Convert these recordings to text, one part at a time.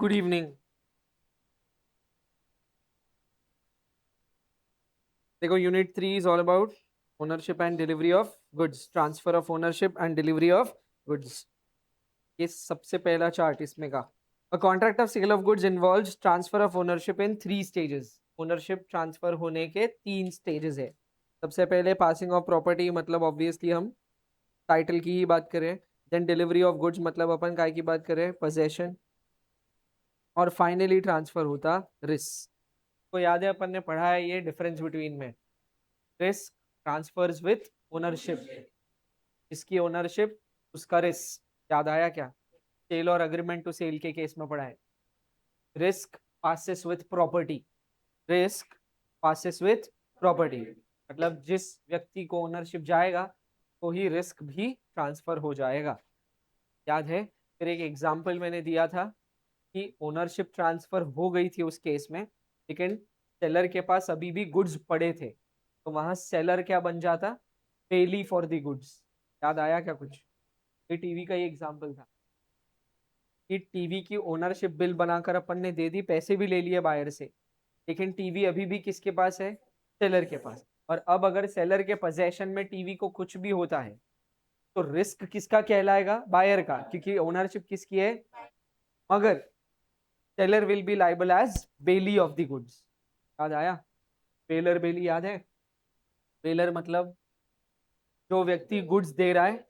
Good evening. देखो unit 3 is all about ownership and delivery of goods, transfer of ownership and delivery of goods. ये सबसे पहला chart इसमें का. A contract of sale of goods involves transfer of ownership in 3 stages. Ownership transfer होने के 3 stages है. सबसे पहले passing of property मतलब obviously हम टाइटल की ही बात करें. Then delivery of goods मतलब अपन काय की बात करें, possession. और फाइनली ट्रांसफर होता रिस्क. को याद है अपन ने पढ़ा है ये डिफरेंस बिटवीन में. Risk transfers with ownership. इसकी ओनरशिप उसका रिस्क. याद आया क्या? सेल और अग्रीमेंट टू सेल के केस में पढ़ा है. Risk passes with property. Risk passes with property मतलब जिस व्यक्ति को ओनरशिप जाएगा तो ही रिस्क भी ट्रांसफर हो जाएगा. याद है? फिर एक एग्जांपल मैंने दिया था कि ओनरशिप ट्रांसफर हो गई थी उस केस में, लेकिन सेलर के पास अभी भी गुड्स पड़े थे, तो वहां सेलर क्या बन जाता? पेली फॉर द गुड्स. याद आया क्या कुछ? ये टीवी का ही एग्जांपल था कि टीवी की ओनरशिप बिल बनाकर अपन ने दे दी, पैसे भी ले लिए बायर से, लेकिन टीवी अभी भी किसके पास है? सेलर के पास. और अब अगर सेलर के पोजेशन में टीवी को कुछ भी होता है तो रिस्क किसका कहलाएगा? बायर का, क्योंकि ओनरशिप किसकी है? मगर seller will be liable as bailee of the goods. याद आया? पेलर बेली याद है? पेलर मतलब जो व्यक्ति गुड्स दे रहा है,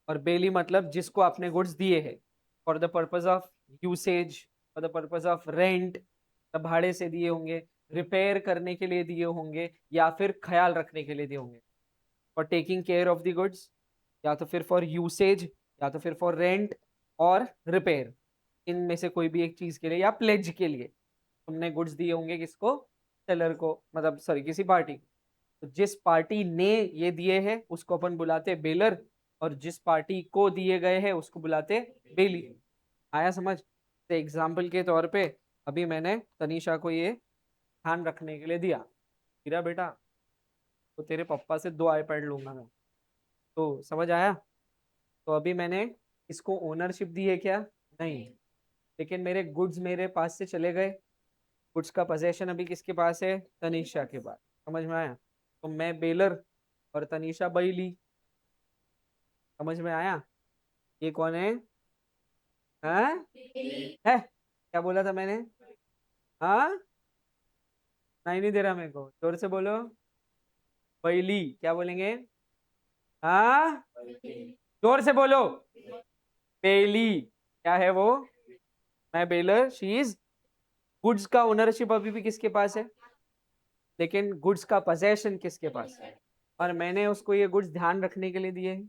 और बेली मतलब जिसको आपने गुड्स दिए हैं for the purpose of usage, for the purpose of rent, तब भाड़े से दिए होंगे, रिपेयर करने के लिए दिए होंगे, या फिर ख्याल रखने के लिए दिए होंगे. For taking care of the goods, या तो फिर फॉर यूसेज, या तो फिर फॉर रेंट और रिपेयर. इनमें से कोई भी एक चीज के लिए, या प्लेज के लिए तुमने गुड्स दिए होंगे. किसको? सेलर को, मतलब सॉरी किसी पार्टी. तो जिस पार्टी ने ये दिए हैं उसको अपन बुलाते बेलर, और जिस पार्टी को दिए गए हैं उसको बुलाते बेली. आया समझ? तो एग्जाम्पल के तौर पे अभी मैंने तनीषा को ये ध्यान रखने के लिए दिया, हीरा बेटा तो तेरे पापा से 2 आईपैड लूंगा मैं. तो समझ आया? तो अभी मैंने इसको ओनरशिप दी है क्या? नहीं. लेकिन मेरे गुड्स मेरे पास से चले गए. गुड्स का पोजेशन अभी किसके पास है? तनीषा के पास. समझ में आया? तो मैं बेलर और तनीषा बैली. समझ में आया? ये कौन है? हाँ है? क्या बोला था मैंने? हाँ, नहीं दे रहा मेरे को. जोर से बोलो. बैली. क्या बोलेंगे? हाँ, जोर से बोलो. बेली. क्या है वो? मैं बेलर, शी इज. गुड्स का ओनरशिप अभी भी किसके पास है? लेकिन गुड्स का पोजेशन किसके पास है? और मैंने उसको ये गुड्स ध्यान रखने के लिए दिए हैं.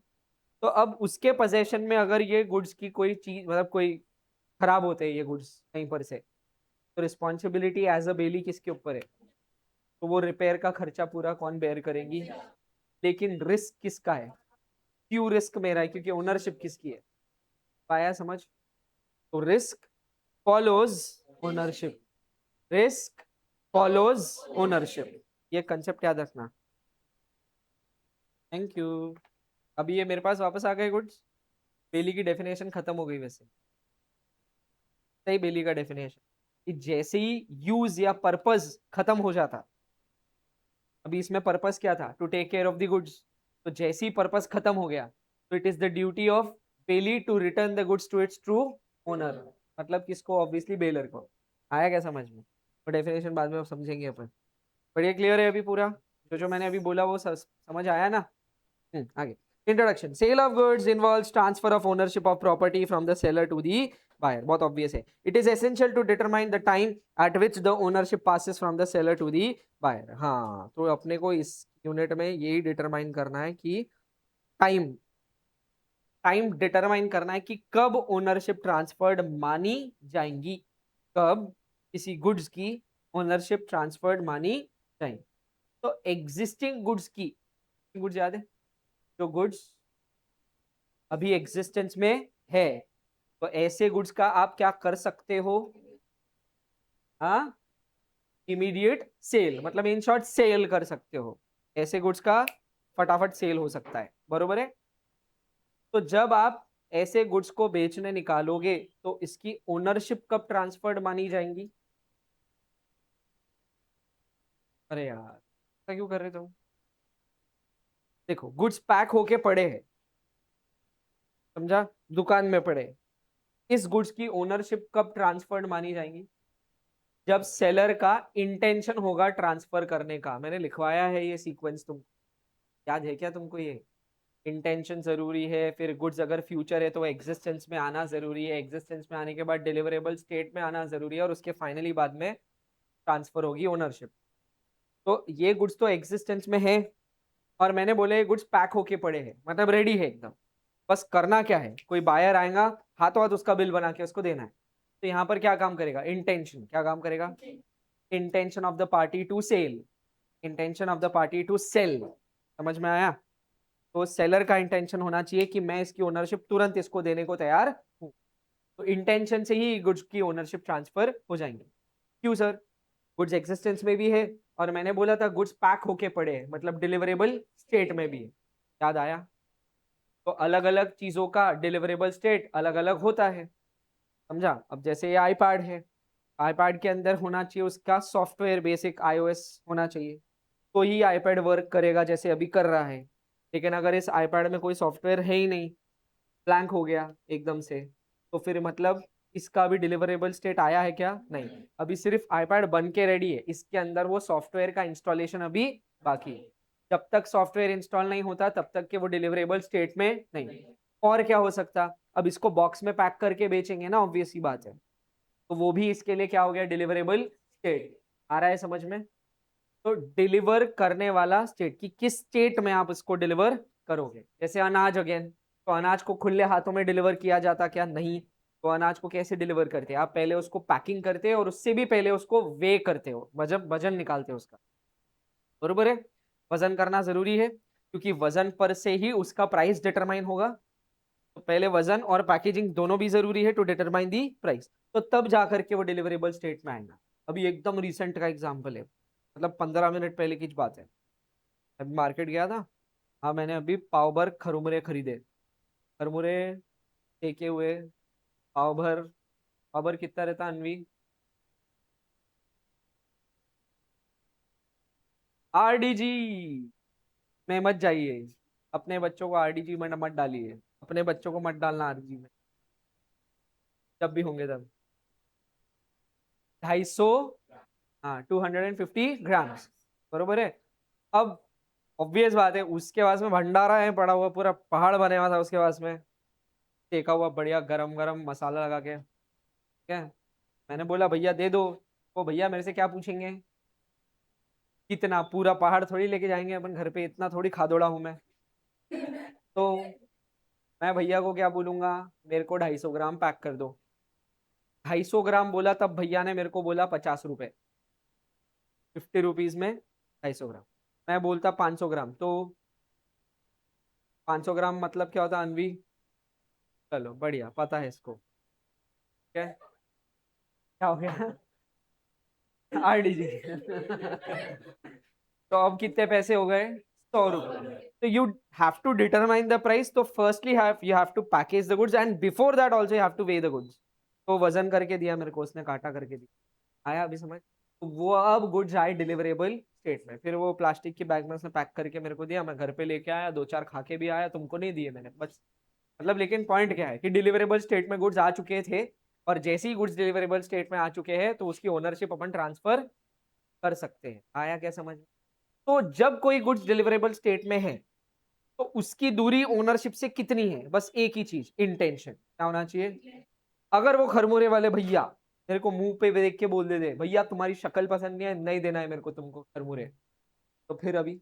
तो अब उसके पोजेशन में अगर ये गुड्स की कोई चीज, मतलब कोई खराब होते हैं ये गुड्स कहीं पर से, तो रिस्पॉन्सिबिलिटी एज अ बेली किसके ऊपर है? तो वो रिपेयर का खर्चा पूरा कौन बेयर करेंगी? लेकिन रिस्क किसका है? क्यों रिस्क मेरा है? क्योंकि ओनरशिप किसकी है. पाया समझ? तो risk follows ownership. Risk follows ownership. ये कंसेप्ट याद रखना. Thank you. अभी ये मेरे पास वापस आ गए गुड्स. बेली की डेफिनेशन खत्म हो गई वैसे. सही बेली का डेफिनेशन कि जैसे ही यूज या पर्पस खत्म हो जाता. अभी इसमें पर्पस क्या था? To take care of the goods. तो जैसे ही पर्पस खत्म हो गया तो it is the duty of bailee to return the goods to its true owner. मतलब किसको? ऑब्वियसली बेलर को. आया क्या समझ में? तो डेफिनेशन बाद में समझेंगे अपन. पर ये क्लियर है अभी पूरा? जो मैंने अभी बोला वो समझ आया ना? आगे. Introduction. Sale of goods involves transfer of ownership of property from the seller to the buyer. बहुत obvious है. It is essential to determine the time at which the ownership passes from the seller to the buyer. हाँ, तो अपने को इस unit में यही determine करना है कि टाइम टाइम डिटरमाइन करना है कि कब ओनरशिप ट्रांसफर्ड मानी जाएंगी. कब किसी गुड्स की ओनरशिप ट्रांसफर्ड मानी जाएंगी. तो एग्जिस्टिंग गुड्स की, गुड्स याद है? जो गुड्स अभी एग्जिस्टेंस में है, तो ऐसे गुड्स का आप क्या कर सकते हो? हाँ, इमीडिएट सेल. मतलब इन शॉर्ट सेल कर सकते हो. ऐसे गुड्स का फटाफट सेल हो सकता है. बरोबर है? तो जब आप ऐसे गुड्स को बेचने निकालोगे तो इसकी ओनरशिप कब ट्रांसफर्ड मानी जाएंगी? अरे यार ऐसा क्यों कर रहे तुम? देखो गुड्स पैक होके पड़े हैं, समझा, दुकान में पड़े, इस गुड्स की ओनरशिप कब ट्रांसफर्ड मानी जाएंगी? जब सेलर का इंटेंशन होगा ट्रांसफर करने का। मैंने लिखवाया है ये सीक्वेंस, तुम याद है क्या तुमको? ये इंटेंशन जरूरी है, फिर गुड्स अगर फ्यूचर है तो एग्जिस्टेंस में आना जरूरी है, एग्जिस्टेंस में आने के बाद डिलीवरेबल स्टेट में आना जरूरी है, और उसके फाइनली बाद में ट्रांसफर होगी ओनरशिप। तो ये गुड्स तो एग्जिस्टेंस में है, और मैंने बोले ये गुड्स पैक होके पड़े हैं, मतलब रेडी है एकदम, बस करना क्या है, कोई बायर आएगा, हाथों हाथ उसका बिल बना के उसको देना है। तो यहाँ पर क्या काम करेगा? इंटेंशन क्या काम करेगा? Intention of the party to sell, intention of the party to sell, समझ में आया? तो सेलर का इंटेंशन होना चाहिए कि मैं इसकी ओनरशिप तुरंत इसको देने को तैयार हूँ। तो इंटेंशन से ही गुड्स की ओनरशिप ट्रांसफर हो जाएंगे। क्यों सर? गुड्स एग्जिस्टेंस में भी है, और मैंने बोला था गुड्स पैक होके पड़े हैं, मतलब डिलीवरेबल स्टेट में भी है। याद आया? तो अलग अलग चीजों का डिलीवरेबल स्टेट अलग अलग होता है, समझा? अब जैसे ये आईपैड है, आईपैड के अंदर होना चाहिए उसका सॉफ्टवेयर, बेसिक आईओएस होना चाहिए, तो ही आईपैड वर्क करेगा जैसे अभी कर रहा है। लेकिन अगर इस आईपैड में कोई सॉफ्टवेयर है ही नहीं, ब्लैंक हो गया एकदम से, तो फिर मतलब इसका भी डिलीवरेबल स्टेट आया है क्या? नहीं, अभी सिर्फ आईपैड बन के रेडी है, इसके अंदर वो सॉफ्टवेयर का इंस्टॉलेशन अभी बाकी है। जब तक सॉफ्टवेयर इंस्टॉल नहीं होता तब तक के वो डिलीवरेबल स्टेट में नहीं। और क्या हो सकता? अब इसको बॉक्स में पैक करके बेचेंगे ना, ऑब्वियस ही बात है, तो वो भी इसके लिए क्या हो गया? Deliverable state. आ रहा है समझ में? तो डिलीवर करने वाला स्टेट, की किस स्टेट में आप इसको डिलीवर करोगे। जैसे अनाज अगेन, तो अनाज को खुले हाथों में डिलीवर किया जाता क्या? नहीं। तो अनाज को कैसे डिलीवर करते हैं आप? पहले उसको पैकिंग करते हैं, और उससे भी पहले उसको वे करते हो, वजन वजन निकालते हो उसका, बरोबर है? वजन करना जरूरी है, क्योंकि वजन पर से ही उसका प्राइस डिटरमाइन होगा। तो पहले वजन और पैकेजिंग दोनों भी जरूरी है टू डिटरमाइन दी प्राइस, तो तब जाकर के वो डिलीवरेबल स्टेट में आएगा। अभी एकदम रिसेंट का एग्जांपल है, मतलब 15 मिनट पहले की बात है। अभी मार्केट गया था, हाँ, मैंने अभी पाव भर खरमुरे खरीदे। खरमुरे टेके हुए, पाव भर कितना रहता अनवी? आरडीजी में मत जाइए, अपने बच्चों को आरडीजी में मत डालिए, अपने बच्चों को मत डालना आरडीजी में, जब भी होंगे तब। 250, हाँ, 250 ग्राम्स, बरोबर है? अब ऑब्वियस बात है, उसके पास में भंडारा है पड़ा हुआ, पूरा पहाड़ बने हुआ था उसके पास में, टेका हुआ बढ़िया गरम गरम मसाला लगा के, ठीक है। मैंने बोला भैया दे दो, वो भैया मेरे से क्या पूछेंगे? कितना? पूरा पहाड़ थोड़ी लेके जाएंगे अपन घर पे, इतना थोड़ी खादोड़ा हूं मैं। तो मैं भैया को क्या बोलूंगा? मेरे को 250 ग्राम पैक कर दो। 250 ग्राम बोला तब भैया ने मेरे को बोला 50 रुपए, 50 रुपीज में 250 ग्राम। मैं बोलता 500 ग्राम, तो 500 ग्राम मतलब क्या होता अनवी? चलो बढ़िया, पता है इसको, क्या क्या हो गया? आरडीजी। तो अब कितने पैसे हो गए? 100 रुपए। तो you have to determine the price, तो firstly you have to package the goods, and before that also you have to weigh the goods. तो वजन करके दिया मेरे को उसने, काटा करके दिया, आया अभी समझ? तो वो अब गुड्स आए डिलीवरेबल स्टेट में, फिर वो प्लास्टिक के बैग में उसने पैक करके मेरे को दिया, मैं घर पे लेके आया, दो चार खा के भी आया, तुमको नहीं दिए मैंने बस। मतलब लेकिन पॉइंट क्या है कि डिलीवरेबल स्टेट में गुड्स आ चुके थे, और जैसे ही गुड्स डिलीवरेबल स्टेट में आ चुके हैं तो उसकी ओनरशिप अपन ट्रांसफर कर सकते हैं। आया क्या समझ? तो जब कोई गुड्स डिलीवरेबल स्टेट में है तो उसकी दूरी ओनरशिप से कितनी है? बस एक ही चीज, इंटेंशन क्या होना चाहिए? अगर वो खरमुरे वाले भैया मेरे को मुंह पे देख के बोल दे दे भैया तुम्हारी शक्ल पसंद नहीं है, नहीं देना है मेरे को तुमको खरमुरे, तो फिर अभी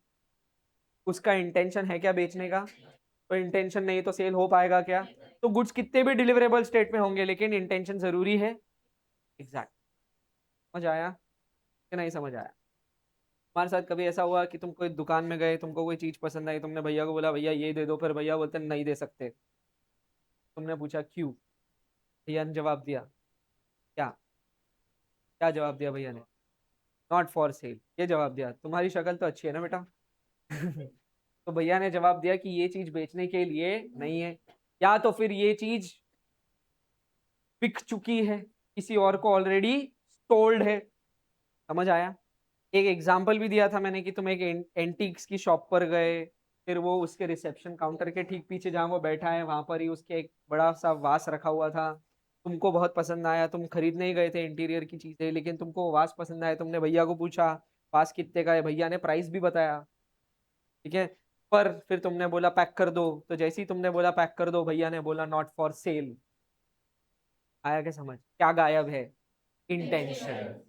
उसका इंटेंशन है क्या बेचने का? तो इंटेंशन नहीं तो सेल हो पाएगा क्या? तो गुड्स कितने भी डिलीवरेबल स्टेट में होंगे, लेकिन इंटेंशन जरूरी है। एग्जैक्ट। समझ आया कि नहीं समझ आया? हमारे साथ कभी ऐसा हुआ कि तुम कोई दुकान में गए, तुमको कोई चीज पसंद आई, तुमने भैया को बोला भैया ये दे दो, फिर भैया बोलते नहीं दे सकते, तुमने पूछा क्यों? भैया ने जवाब दिया क्या? क्या जवाब दिया भैया ने? नॉट फॉर सेल, ये जवाब दिया। तुम्हारी शक्ल तो अच्छी है ना बेटा? तो भैया ने जवाब दिया कि ये चीज बेचने के लिए नहीं है। या तो फिर ये चीज बिक चुकी है, किसी और को ऑलरेडी सोल्ड है। समझ आया? एक एग्जाम्पल भी दिया था मैंने कि तुम एक एंटीक्स की शॉप पर गए, फिर वो उसके रिसेप्शन काउंटर के ठीक पीछे जहाँ वो बैठा है वहां पर ही उसके एक बड़ा सा वास रखा हुआ था। तुमको बहुत पसंद आया, तुम खरीदने ही गए थे इंटीरियर की चीजें, लेकिन तुमको वो वास पसंद आया, तुमने भैया को पूछा वास कितने का है, भैया ने प्राइस भी बताया, ठीक है। पर फिर तुमने बोला पैक कर दो, तो जैसे ही तुमने बोला पैक कर दो, भैया ने बोला नॉट फॉर सेल। आया क्या समझ? क्या गायब है? इंटेंशन।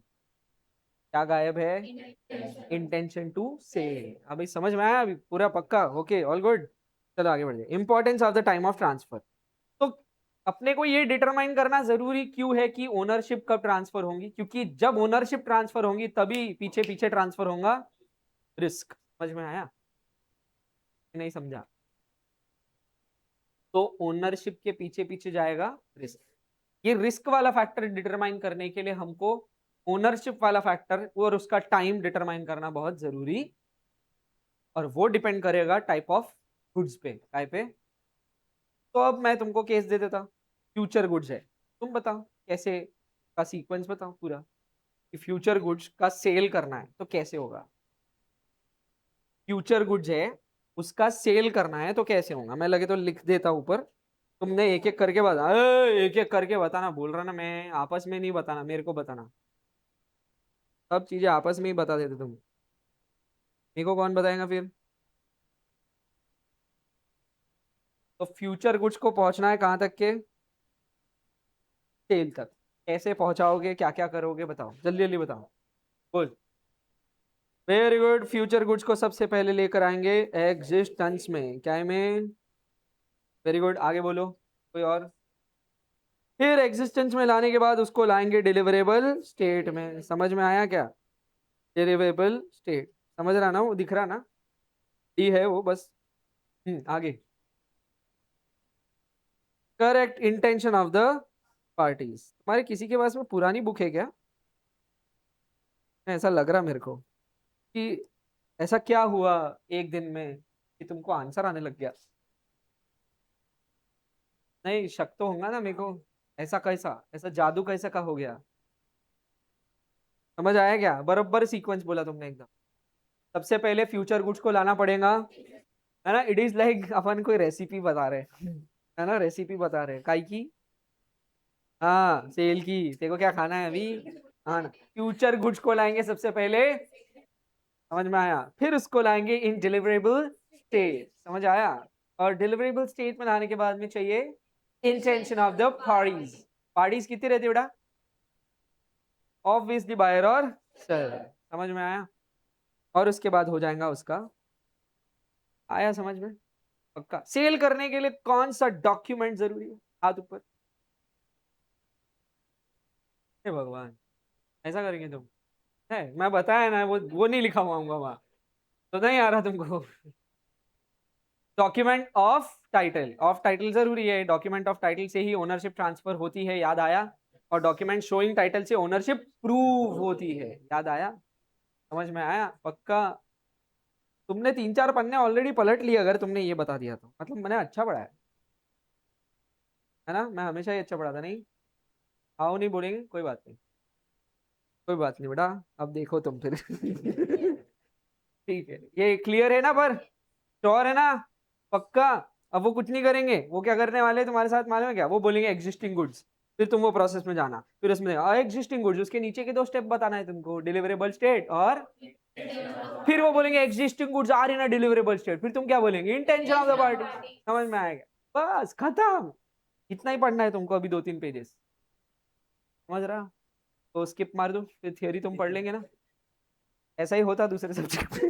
क्या गायब है? Intention to sell. अभी समझ में आया? अभी पूरा पक्का? Okay, all good. चलो आगे बढ़ते। Importance of the time of transfer. तो अपने को ये डिटरमाइन करना जरूरी क्यों है कि ओनरशिप कब ट्रांसफर होंगी, क्योंकि जब ओनरशिप ट्रांसफर होंगी तभी पीछे पीछे ट्रांसफर होगा रिस्क। समझ में आया? नहीं समझा? तो ओनरशिप के पीछे पीछे जाएगा रिस्क। ये रिस्क वाला फैक्टर डिटरमाइन करने के लिए हमको ओनरशिप वाला फैक्टर और उसका टाइम डिटरमाइन करना बहुत जरूरी, और वो डिपेंड करेगा टाइप ऑफ गुड्स पे, काय पे। तो अब मैं तुमको केस दे देता, फ्यूचर गुड्स है, तुम बताओ कैसे का सीक्वेंस बताओ पूरा, कि फ्यूचर गुड्स का सेल करना है तो कैसे होगा। फ्यूचर गुड्स है, उसका सेल करना है तो कैसे होगा। मैं लगे तो लिख देता ऊपर, तुमने एक एक करके बता, एक एक करके बताना, बोल रहा ना मैं, आपस में नहीं बताना, मेरे को बताना। सब चीजें आपस में ही बता देते तुम, मेरे को कौन बताएगा फिर। तो फ्यूचर गुड्स को पहुंचना है कहाँ तक के? सेल तक। कैसे पहुंचाओगे, क्या क्या करोगे, बताओ जल्दी जल्दी बताओ। बोल। Very good. फ्यूचर गुड्स को सबसे पहले लेकर आएंगे एग्जिस्टेंस में, क्या है में? वेरी गुड, आगे बोलो कोई और। फिर एग्जिस्टेंस में लाने के बाद उसको लाएंगे डिलीवरेबल स्टेट में। समझ में आया क्या? डिलीवरेबल स्टेट, समझ रहा ना? वो दिख रहा ना? डी है वो बस। आगे। Correct intention of the parties. तुम्हारे किसी के पास में पुरानी बुक है क्या? ऐसा लग रहा मेरे को कि ऐसा क्या हुआ एक दिन में कि तुमको आंसर आने लग गया। नहीं, शक तो होगा ना मेरे को। ऐसा कैसा, ऐसा जादू कैसा का हो गया? समझ आया क्या? बराबर सीक्वेंस बोला तुमने एकदम। सबसे पहले फ्यूचर गुड्स को लाना पड़ेगा, है ना। इट इज लाइक अपन कोई रेसिपी बता रहे है ना, रेसिपी बता रहे काई की। हाँ, सेल की। तेरे को क्या खाना है अभी? हाँ ना। फ्यूचर गुड्स को लाएंगे सबसे पहले, समझ में आया। फिर उसको लाएंगे इन डिलीवरेबल स्टेट, समझ आया। और डिलीवरेबल स्टेट में लाने के बाद में चाहिए intention of the parties. Parties कितनी रहती है बेटा? ऑब्वियसली बायर और सेलर। समझ में आया? और उसके बाद हो जाएगा उसका, आया समझ में? पक्का। सेल करने के लिए कौन सा डॉक्यूमेंट जरूरी है? हाथ ऊपर। हे भगवान, ऐसा करेंगे तुम? है, मैं बताया ना, वो नहीं लिखा हुआ वहां, तो नहीं आ रहा तुमको। Document of title, of title जरूरी है। डॉक्यूमेंट ऑफ टाइटल से ही ओनरशिप ट्रांसफर होती है, याद आया। और डॉक्यूमेंट शोइंग टाइटल से ओनरशिप प्रूव होती है, याद आया। समझ में आया? पक्का। तुमने 3 4 पन्ने ऑलरेडी पलट लिए अगर तुमने ये बता दिया तो, मतलब मैंने अच्छा पढ़ा है ना। मैं हमेशा ही अच्छा पढ़ाता नहीं। आओ नहीं बोलेंगे, कोई बात नहीं, कोई बात नहीं बेटा। अब देखो तुम फिर ठीक है, ये क्लियर है ना? पर श्योर है ना? पक्का। अब वो कुछ नहीं करेंगे, वो क्या करने वाले तुम्हारे साथ मालूम है क्या? वो बोलेंगे एग्जिस्टिंग गुड्स, फिर तुम वो प्रोसेस में जाना, फिर उसमें एग्जिस्टिंग गुड्स, उसके नीचे के 2 स्टेप बताना है तुमको, डिलीवरेबल स्टेट और फिर वो बोलेंगे existing goods are in a deliverable state, फिर तुम क्या बोलेंगे? Intention of the party. समझ में आएगा? बस खत्म। इतना ही पढ़ना है तुमको अभी, 2 3 पेजेस। समझ रहा? तो स्किप मार दो, फिर थियोरी तुम पढ़ लेंगे ना। ऐसा ही होता दूसरे सब्जेक्ट में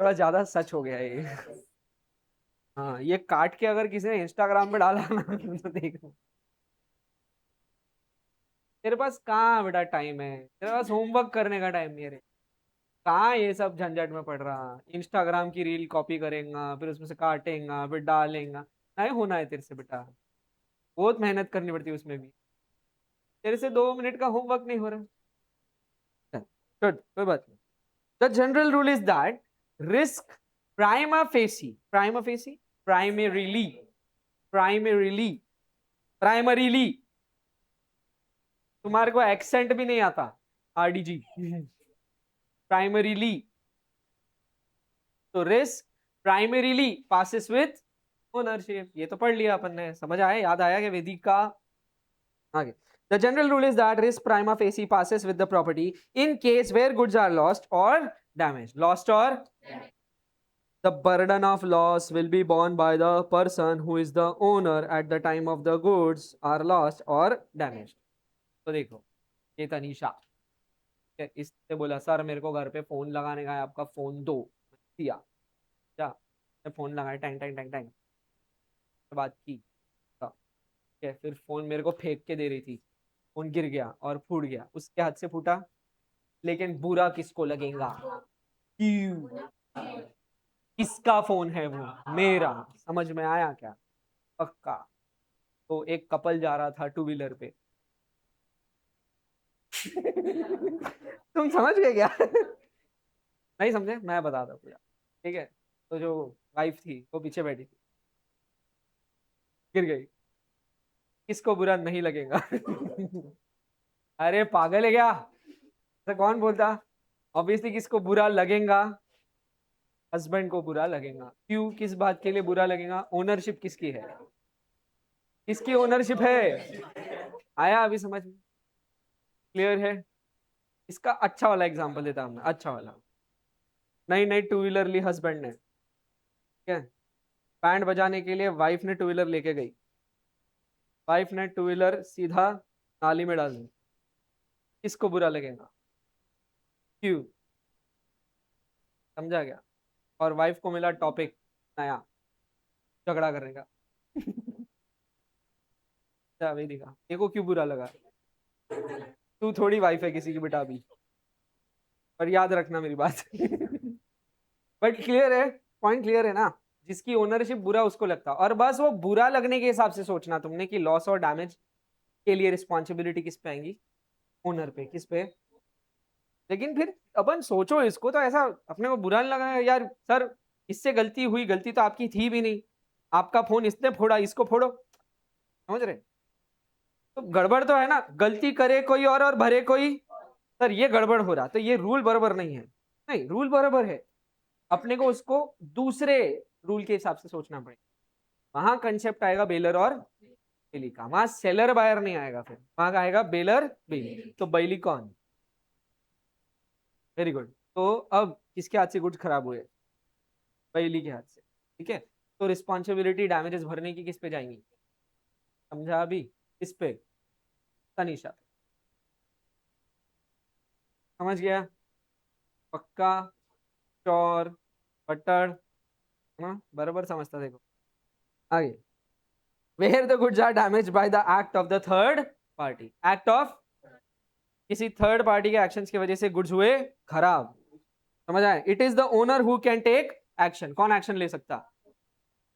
थोड़ा ज्यादा सच हो गया ये। हाँ, ये काट के अगर किसी ने इंस्टाग्राम पे डाला ना तो देखो। तेरे पास कहाँ बेटा टाइम है? तेरे पास होमवर्क करने का टाइम नहीं है रे। कहाँ ये सब झंझट में पड़ रहा? इंस्टाग्राम की रील कॉपी करेगा, फिर उसमें से काटेगा, फिर डालेगा। नहीं होना है तेरे से बेटा, बहुत मेहनत करनी पड़ती है उसमें भी। तेरे से 2 मिनट का होमवर्क नहीं हो रहा। गुड, कोई बात नहीं। The general rule is that risk prima facie, primarily, primarily, तुम्हारे को एक्सेंट भी नहीं आता, आरडीजी। प्राइमरीली, तो risk primarily passes with ownership, ये तो पढ़ लिया अपन ने, समझ आया, याद आया कि वेदिक का। आगे, the general rule is that risk prima facie passes with the property in case where goods are lost or damaged. Lost or the burden of loss will be borne by the person who is the owner at the time of the goods are lost or damaged. तो देखो, ये तनीषा, इसने बोला sir मेरे को घर पे phone लगाने का है, आपका फोन दो, दिया, क्या फोन लगाया, टैंग टैंग टैंग टैंग, बात की, फिर फोन मेरे को फेंक के दे रही थी, फोन गिर गया और फूट गया, उसके हाथ से फूटा, लेकिन बुरा किसको लगेगा? क्यों? किसका फोन है वो? मेरा। समझ में आया क्या? पक्का। तो एक कपल जा रहा था टू व्हीलर पे। तुम समझ गए क्या? नहीं समझे, मैं बताता पूरा, ठीक है। तो जो वाइफ थी वो पीछे बैठी थी, गिर गई, किसको बुरा नहीं लगेगा? अरे पागल है क्या? तो कौन बोलता? ऑब्वियसली किसको बुरा लगेगा? हस्बैंड को बुरा लगेगा। क्यों? किस बात के लिए बुरा लगेगा? ओनरशिप किसकी है? किसकी ओनरशिप है? आया अभी समझ में? क्लियर है? इसका अच्छा वाला एग्जांपल देता हूं मैं, अच्छा वाला। नई नई टू व्हीलर ली हस्बैंड ने, ठीक है, बैंड बजाने के लिए वाइफ ने टू व्हीलर लेके गई, वाइफ ने टू व्हीलर सीधा नाली में डाल दी, किसको बुरा लगेगा? क्यों? समझा गया? और वाइफ को मिला टॉपिक नया, झगड़ा करने का। वही दिखा, देखो क्यों बुरा लगा? तू थोड़ी वाइफ है किसी की बेटा भी, पर याद रखना मेरी बात। बट क्लियर है, पॉइंट क्लियर है ना? जिसकी ओनरशिप बुरा उसको लगता, और बस वो बुरा लगने के हिसाब से सोचना तुमने कि लॉस और डैमेज के लिए रिस्पॉन्सिबिलिटी किस पे आएंगी? ओनर पे। किस पे? लेकिन फिर अपन सोचो इसको तो ऐसा, अपने को बुरा नहीं लगा यार सर, इससे गलती हुई, गलती तो आपकी थी भी नहीं, आपका फोन इसने फोड़ा, इसको फोड़ो। समझ रहे? तो गड़बड़ तो है ना, गलती करे कोई और भरे कोई। सर ये गड़बड़ हो रहा, तो ये रूल बराबर नहीं है। नहीं, रूल बराबर है, अपने को उसको दूसरे रूल के हिसाब से सोचना पड़ेगा। वहां कंसेप्ट आएगा बेलर और बेली का, वहां सेलर बायर नहीं आएगा, फिर वहां आएगा बेलर बेली। तो बैली कौन? Very good. तो अब किसके हाथ से गुड्स खराब हुए? बैली के हाथ से, ठीक है। तो रिस्पॉन्सिबिलिटी डैमेजेस भरने की किस पे जाएंगी? समझा अभी? किस पे? तनीषा। समझ गया? पक्का? चौर? बटर? हाँ बराबर समझता, देखो आगे। Where the goods are damage by the act of the third party, act of किसी थर्ड पार्टी के एक्शंस की वजह से गुड्स हुए खराब। समझ आए? It is the owner who can take action. कौन एक्शन ले सकता?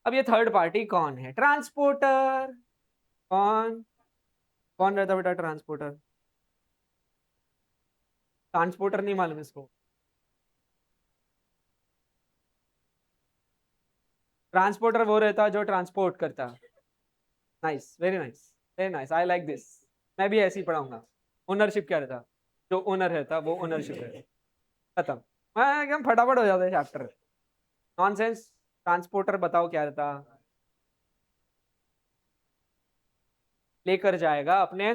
अब ये थर्ड पार्टी कौन है? ट्रांसपोर्टर। कौन? कौन रहता बेटा ट्रांसपोर्टर? ट्रांसपोर्टर नहीं मालूम इसको? ट्रांसपोर्टर वो रहता जो ट्रांसपोर्ट करता। Nice, very nice, very nice, I like this. मैं भी ऐसे ही पढ़ाऊंगा। ओनरशिप क्या रहता? जो ओनर रहता वो ओनरशिप रहता। खत्म। मैं एकदम फटाफट हो जाता है चैप्टर। नॉनसेंस। ट्रांसपोर्टर बताओ क्या रहता? लेकर जाएगा अपने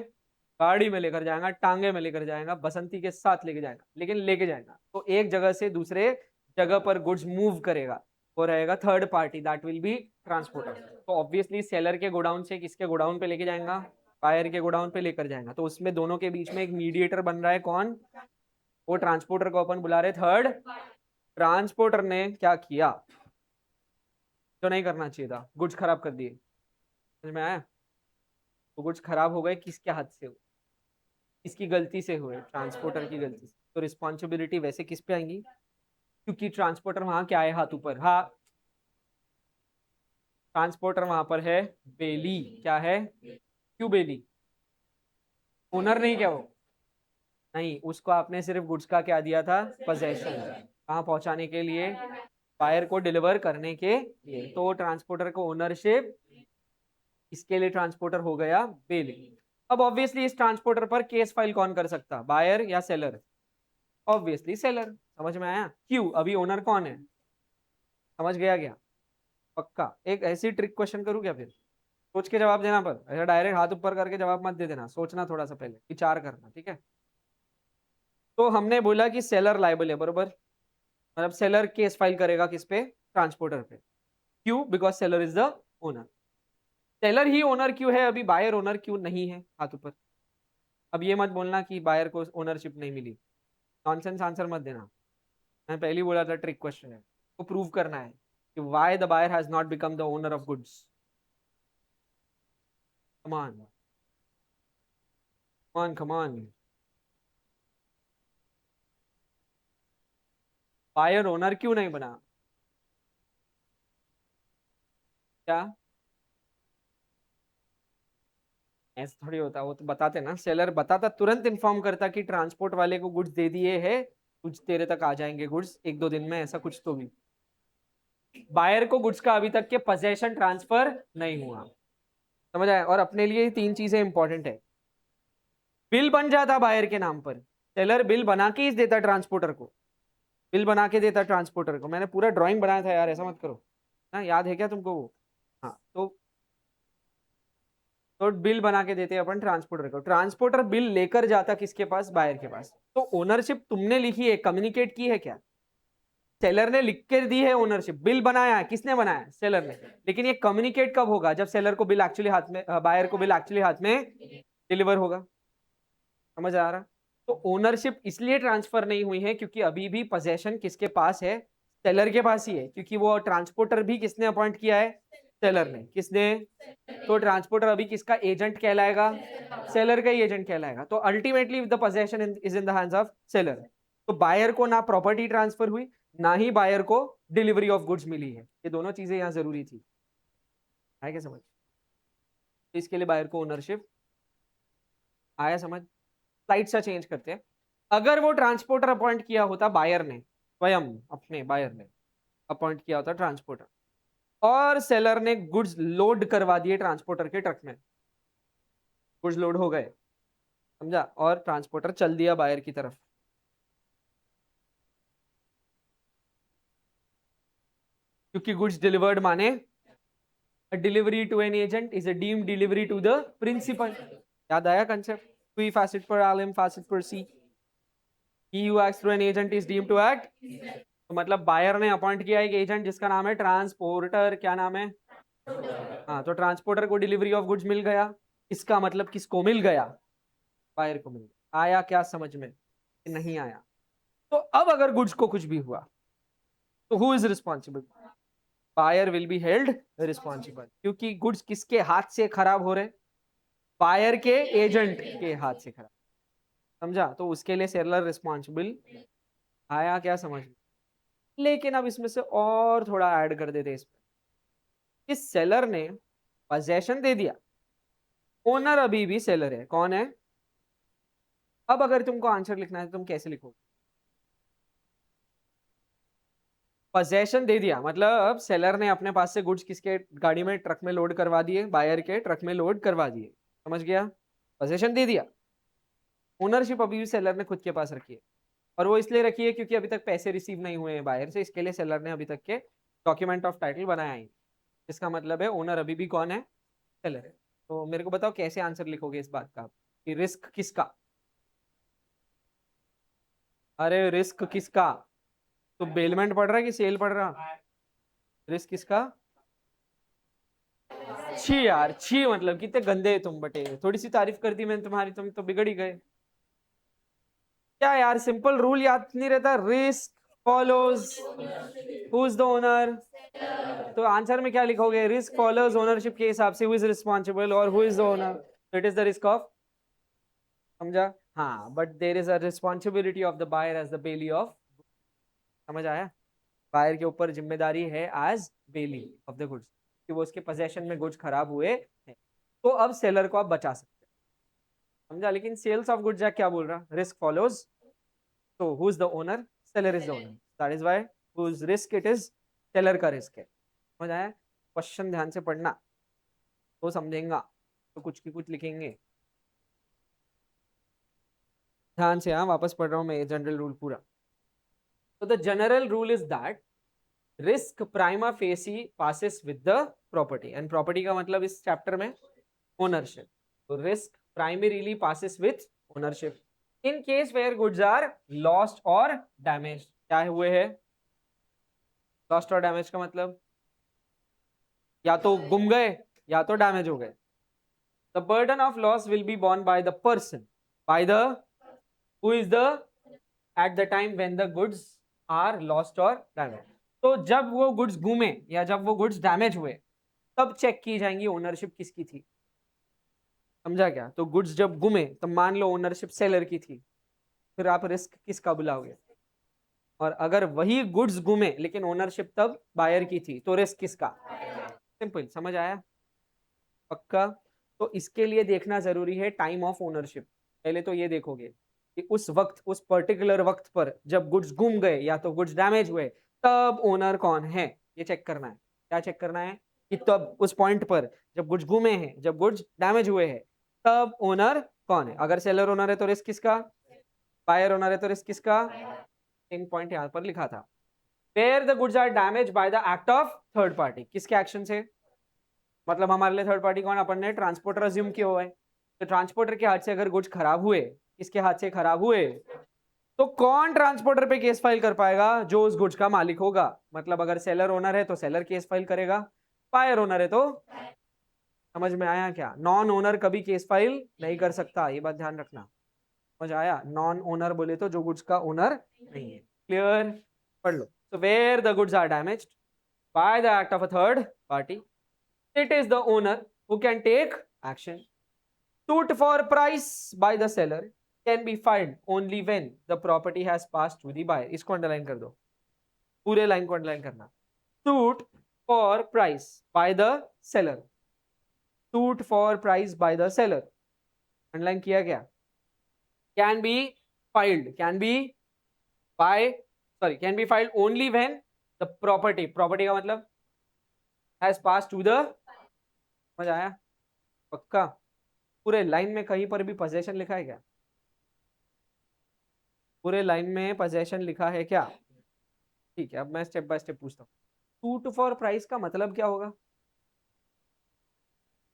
गाड़ी में, लेकर जाएगा टांगे में, लेकर जाएगा बसंती के साथ लेके जाएगा, लेकिन लेके जाएगा तो एक जगह से दूसरे जगह पर गुड्स मूव करेगा, वो रहेगा third party, that will be transporter. तो ऑब्वियसली सेलर के गोडाउन से किसके गोडाउन पे लेके जाएगा? बायर के गोडाउन पे लेकर जाएगा, तो उसमें दोनों के बीच में एक मीडिएटर बन रहा है, कौन? वो ट्रांसपोर्टर को अपन बुला रहे थर्ड। ट्रांसपोर्टर ने क्या किया जो नहीं करना चाहिए था? गुड्स खराब कर दिए। समझ में आया? तो गुड्स खराब हो गए, किसके हाथ से हुए? किसकी गलती से हुए? ट्रांसपोर्टर की गलती से। तो रिस्पॉन्सिबिलिटी वैसे किस पे आएंगी? क्योंकि ट्रांसपोर्टर वहां क्या है हाथ ऊपर, हाँ, ट्रांसपोर्टर वहां पर है बेली। क्या है? क्यों बेली? ओनर नहीं क्या वो? नहीं, उसको आपने सिर्फ गुड्स का क्या दिया था? पोजेशन। कहाँ पहुंचाने के लिए? बायर को डिलीवर करने के लिए। तो ट्रांसपोर्टर को ओनरशिप, इसके लिए ट्रांसपोर्टर हो गया बेली। अब ऑब्वियसली इस ट्रांसपोर्टर पर केस फाइल कौन कर सकता, बायर या सेलर? Obviously seller. समझ में आया? क्यों? अभी ओनर कौन है? समझ गया क्या? पक्का। एक ऐसी ट्रिक क्वेश्चन करूँ क्या फिर? सोच के जवाब देना, पर ऐसा डायरेक्ट हाथ ऊपर करके जवाब मत दे देना, सोचना थोड़ा सा, पहले विचार करना, ठीक है? तो हमने बोला कि सेलर लायबल है, बरोबर? मतलब सेलर केस फाइल करेगा किस पे? ट्रांसपोर्टर पे। क्यों? Because seller is the owner. Seller he owner क्यों है अभी, बायर ओनर क्यों नहीं है? हाथ ऊपर। अब ये मत बोलना कि बायर को ओनरशिप नहीं मिली, नॉनसेंस आंसर मत देना। मैं पहले ही बोला था ट्रिक क्वेश्चन है, तो प्रूव करना है कि why the buyer has not become the owner of goods. Come on come on. Buyer owner क्यों नहीं बना? क्या? ऐसा थोड़ी होता, वो तो बताते ना, सेलर बताता, तुरंत इन्फॉर्म करता कि ट्रांसपोर्ट वाले को गुड्स दे दिए है, कुछ तेरे तक आ जाएंगे गुड्स एक दो दिन में, ऐसा कुछ तो भी। बायर को गुड्स का अभी तक के पोजेशन ट्रांसफर नहीं हुआ। समझ आया? और अपने लिए तीन चीजें इंपॉर्टेंट है। बिल बन जाता बायर के नाम पर, सेलर बिल बना के ही देता ट्रांसपोर्टर को, बिल बना के देता ट्रांसपोर्टर को। मैंने पूरा ड्राइंग बनाया था यार, ऐसा मत करो ना, याद है क्या तुमको वो? हाँ, तो बिल बना के देते अपन ट्रांसपोर्टर को, ट्रांसपोर्टर बिल लेकर जाता किसके पास? बायर के पास। तो ओनरशिप तुमने लिखी है, कम्युनिकेट की है क्या? सेलर ने लिख कर दी है ओनरशिप, बिल बनाया है, किसने बनाया? सेलर ने। लेकिन ये कम्युनिकेट कब होगा? जब सेलर को बिल एक्चुअली हाथ में, बायर को बिल एक्चुअली हाथ में डिलीवर होगा। समझ आ रहा? तो ओनरशिप इसलिए ट्रांसफर नहीं हुई है क्योंकि अभी भी पोजेशन किसके पास है? सेलर के पास ही है, क्योंकि वो ट्रांसपोर्टर भी किसने अपॉइंट किया है? सेलर ने। किसने? तो ट्रांसपोर्टर अभी किसका एजेंट कहलाएगा? सेलर का ही एजेंट कहलाएगा। तो ultimately the possession is in the hands of seller. तो बायर को ना प्रॉपर्टी ट्रांसफर हुई, ना ही बायर को डिलीवरी ऑफ गुड्स मिली है। ये दोनों चीजें यहां जरूरी थी, है क्या समझ? तो इसके लिए बायर को ओनरशिप आया समझ? स्लाइड सा चेंज करते हैं। अगर वो ट्रांसपोर्टर अपॉइंट किया होता बायर ने, स्वयं अपने बायर ने अपॉइंट किया होता ट्रांसपोर्टर, और सेलर ने गुड्स लोड करवा दिए ट्रांसपोर्टर के ट्रक में, गुड्स लोड हो गए, समझा, और ट्रांसपोर्टर चल दिया बायर की तरफ, क्योंकि गुड्स डिलीवर्ड माने delivery to an agent is a deem delivery to the principal. याद आया concept? P facet per L, M facet per C. He who acts through an agent is deemed to act। तो मतलब buyer ने appoint किया एक agent जिसका नाम है ट्रांसपोर्टर। क्या नाम है? हाँ, तो ट्रांसपोर्टर को डिलीवरी ऑफ गुड्स मिल गया। इसका मतलब किसको मिल गया? बायर को मिल गया। आया क्या समझ में? नहीं आया? तो अब अगर गुड्स को कुछ भी हुआ तो who is responsible? Buyer will be held responsible, क्योंकि गुड्स किसके हाथ से खराब हो रहे? बायर के एजेंट के हाथ से खराब। समझा? तो उसके लिए सेलर रिस्पॉन्सिबल। आया क्या समझ में? लेकिन अब इसमें से और थोड़ा ऐड कर देते इसमें, कि सेलर ने पोजेशन दे दिया, ओनर अभी भी सेलर है। कौन है? अब अगर तुमको आंसर लिखना है तो तुम कैसे लिखोगे? पोजेशन दे दिया मतलब सेलर ने अपने पास से गुड्स किसके गाड़ी में, ट्रक में लोड करवा दिए, बायर के ट्रक में लोड करवा दिए। समझ गया? पोजेशन दे दिया, ओनरशिप अभी भी सेलर ने खुद के पास रखी है, और वो इसलिए रखी है क्योंकि अभी तक पैसे रिसीव नहीं हुए हैं बायर से, इसके लिए सेलर ने अभी तक के डॉक्यूमेंट ऑफ टाइटल बनाया ही। इसका मतलब है ओनर अभी भी कौन है? सेलर है। तो मेरे को बताओ कैसे आंसर लिखोगे इस बात का, कि रिस्क किसका? अरे रिस्क किसका? तो बेलमेंट पढ़ रहा है कि सेल पढ़ रहा? रिस्क किसका? छी यार, छी मतलब कितने गंदे तुम बटे, थोड़ी सी तारीफ कर दी मैंने तुम्हारी, तुम तो बिगड़ ही गए। क्या यार, सिंपल रूल याद नहीं रहता? Risk follows who is the owner. तो आंसर में क्या लिखोगे? रिस्क फॉलोज ओनरशिप के हिसाब से हु इज रिस्पॉन्सिबल और हु इज द ओनर, तो it is the risk of. समझा? हाँ, but there is a responsibility of the buyer as the bailee of. समझ आया? बायर के ऊपर जिम्मेदारी है as bailee of the goods, कि वो उसके पोजेशन में गुड्स खराब हुए हैं। तो अब सेलर को आप बचा सकते हैं। समझा? लेकिन सेल्स ऑफ गुड्स क्या बोल रहा? रिस्क फॉलोज, तो who is the owner? Seller is the owner, that is why whose risk it is seller का रिस्क है। समझ आया? क्वेश्चन ध्यान से पढ़ना तो समझेगा, तो कुछ की कुछ लिखेंगे ध्यान से। हाँ, वापस पढ़ रहा हूँ मैं जनरल रूल पूरा। तो the general rule is that risk prima facie passes with the property, and property का मतलब इस चैप्टर में ओनरशिप। तो risk primarily passes with ownership in case where goods are lost और डैमेज। क्या हुए हैं? लॉस्ट और डैमेज का मतलब या तो गुम गए या तो डैमेज हो गए। The burden of loss will be borne by the person, by the who is the at the time when the goods are lost or damaged। तो जब वो गुड्स गुमे या जब वो गुड्स डैमेज हुए तब चेक की जाएंगी ओनरशिप किसकी थी। समझा क्या? तो गुड्स जब गुमे तब मान लो ओनरशिप सेलर की थी, फिर आप रिस्क किसका बुलाओगे? और अगर वही गुड्स गुमे लेकिन ओनरशिप तब बायर की थी तो रिस्क किसका? सिंपल, समझ आया? पक्का? तो इसके लिए देखना जरूरी है टाइम ऑफ ओनरशिप। पहले तो ये देखोगे कि उस वक्त, उस पर्टिकुलर वक्त पर जब गुड्स गुम गए या तो गुड्स डैमेज हुए तब ओनर कौन है, ये चेक करना है। क्या चेक करना है? कि तब उस पॉइंट पर जब गुड्स गुमे हैं, जब गुड्स डैमेज हुए हैं, तब ओनर कौन है। अगर सेलर ओनर है तो रिस्क किसका? बायर ओनर है तो रिस्क किसका? सेम पॉइंट यहां पर लिखा था। Where the goods are damage by the act of third party, किसके एक्शन से? मतलब हमारे लिए थर्ड पार्टी कौन? अपन ने ट्रांसपोर्टर अज्यूम किया हुआ है। तो ट्रांसपोर्टर के हाथ से अगर गुड्स खराब हुए, किसके हाथ से खराब हुए, तो कौन ट्रांसपोर्टर पे केस फाइल कर पाएगा? जो उस गुड्स का मालिक होगा। मतलब अगर सेलर ओनर है तो सेलर केस फाइल करेगा, बायर ओनर है तो। समझ में आया क्या? नॉन ओनर कभी केस फाइल नहीं कर सकता, ये बात ध्यान रखना। समझ आया? नॉन ओनर बोले तो जो गुड्स का ओनर नहीं है। क्लियर? पढ़ लो। So where the goods are damaged by the act of a third party, it is the owner who can take action. Suit for price by the seller can be filed only when the property has passed to the buyer। इसको underline कर दो, पूरे line को underline करना। Suit for price by the seller, suit for price by the seller, underline किया क्या? Can be filed, can be by, sorry, can be filed only when the property, property का मतलब has passed to the, समझ आया? पक्का? पूरे line में कहीं पर भी पोजेशन लिखा है क्या? पूरे लाइन में पोजेशन लिखा है क्या? ठीक है, अब मैं स्टेप बाय स्टेप पूछता हूँ। सूट फॉर प्राइस का मतलब क्या होगा?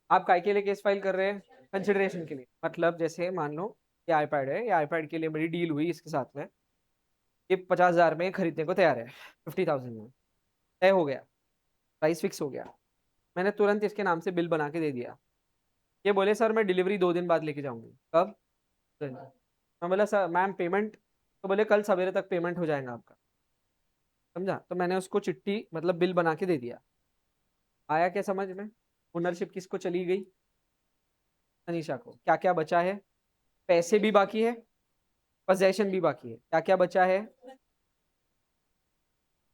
आप काय के लिए केस फाइल कर रहे हैं? कंसिडरेशन के लिए। मतलब जैसे मान लो ये आईपैड है, ये आईपैड के लिए मेरी डील हुई इसके साथ में, ये 50,000 में खरीदने को तैयार है, 50,000 में तय हो गया, प्राइस फिक्स हो गया। मैंने तुरंत इसके नाम से बिल बना के दे दिया। ये बोले सर मैं डिलीवरी 2 दिन बाद लेके जाऊंगी। कब? मैं बोला सर मैम पेमेंट, तो बोले कल सवेरे तक पेमेंट हो जाएगा आपका। समझा? तो मैंने उसको चिट्ठी मतलब बिल बना के दे दिया। आया क्या समझ में? ओनरशिप किसको चली गई? अनीशा को। क्या क्या बचा है? पैसे भी बाकी है, पोजेशन भी बाकी है। क्या क्या बचा है?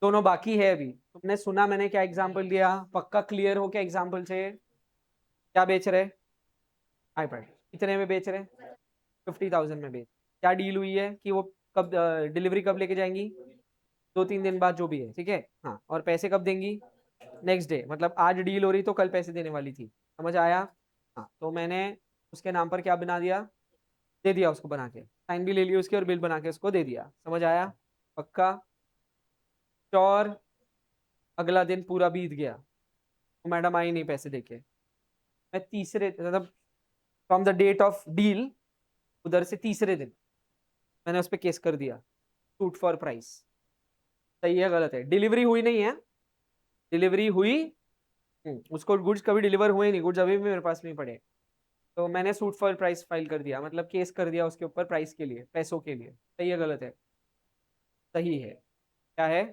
दोनों बाकी है अभी। तुमने सुना मैंने क्या एग्जांपल दिया? पक्का क्लियर हो क्या एग्जांपल से? क्या बेच रहे? आईपैड। कितने में बेच रहे? 50,000 में बेच। क्या डील हुई है कि वो कब डिलीवरी कब लेके जाएंगी? 2-3 दिन बाद, जो भी है। ठीक है, हाँ। और पैसे कब देंगी? Next day. मतलब आज डील हो रही तो कल पैसे देने वाली थी। समझ आया? हाँ, तो मैंने उसके नाम पर क्या बना दिया? दे दिया उसको बना के, साइन भी ले लिया उसके और बिल बना के उसको दे दिया। समझ आया? पक्का? और अगला दिन पूरा बीत गया, तो मैडम आई नहीं पैसे देके। मैं तीसरे मतलब from the date of deal, उधर से तीसरे दिन मैंने उस पर केस कर दिया, सूट फॉर प्राइस। सही है गलत है? डिलीवरी हुई नहीं है, डिलीवरी हुई, उसको गुड्स कभी डिलीवर हुए नहीं, गुड्स अभी भी मेरे पास नहीं पड़े। तो मैंने सूट फॉर प्राइस फाइल कर दिया, मतलब केस कर दिया उसके ऊपर प्राइस के लिए, पैसों के लिए। सही है गलत है? सही है। क्या है?